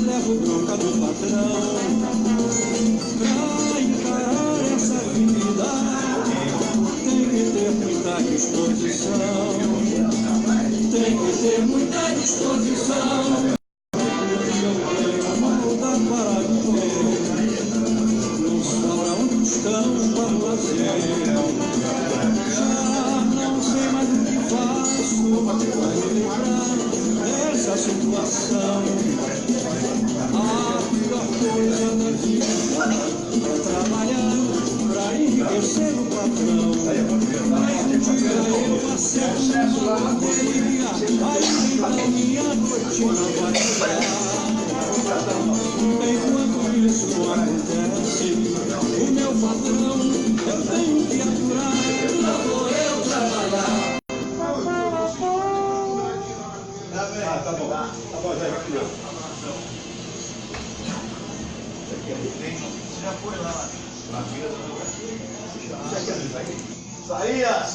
levo bronca do patrão. Pra encarar essa vida, tem que ter muita disposição. Tem que ter ter muita disposição. Não dá para viver, não sobra um tostão para fazer. Já não sei mais o que faço para me livrar dessa situação. A pior coisa da vida é trabalhar para enriquecer o patrão. Mas um dia eu acerto uma bateria, aí então minha noite não vai durar. Enquanto isso acontece, o meu patrão eu tenho que aturar. Lá vou eu trabalhar. Tá bom, já criou. Já foi lá na vida do lugar. Isaías!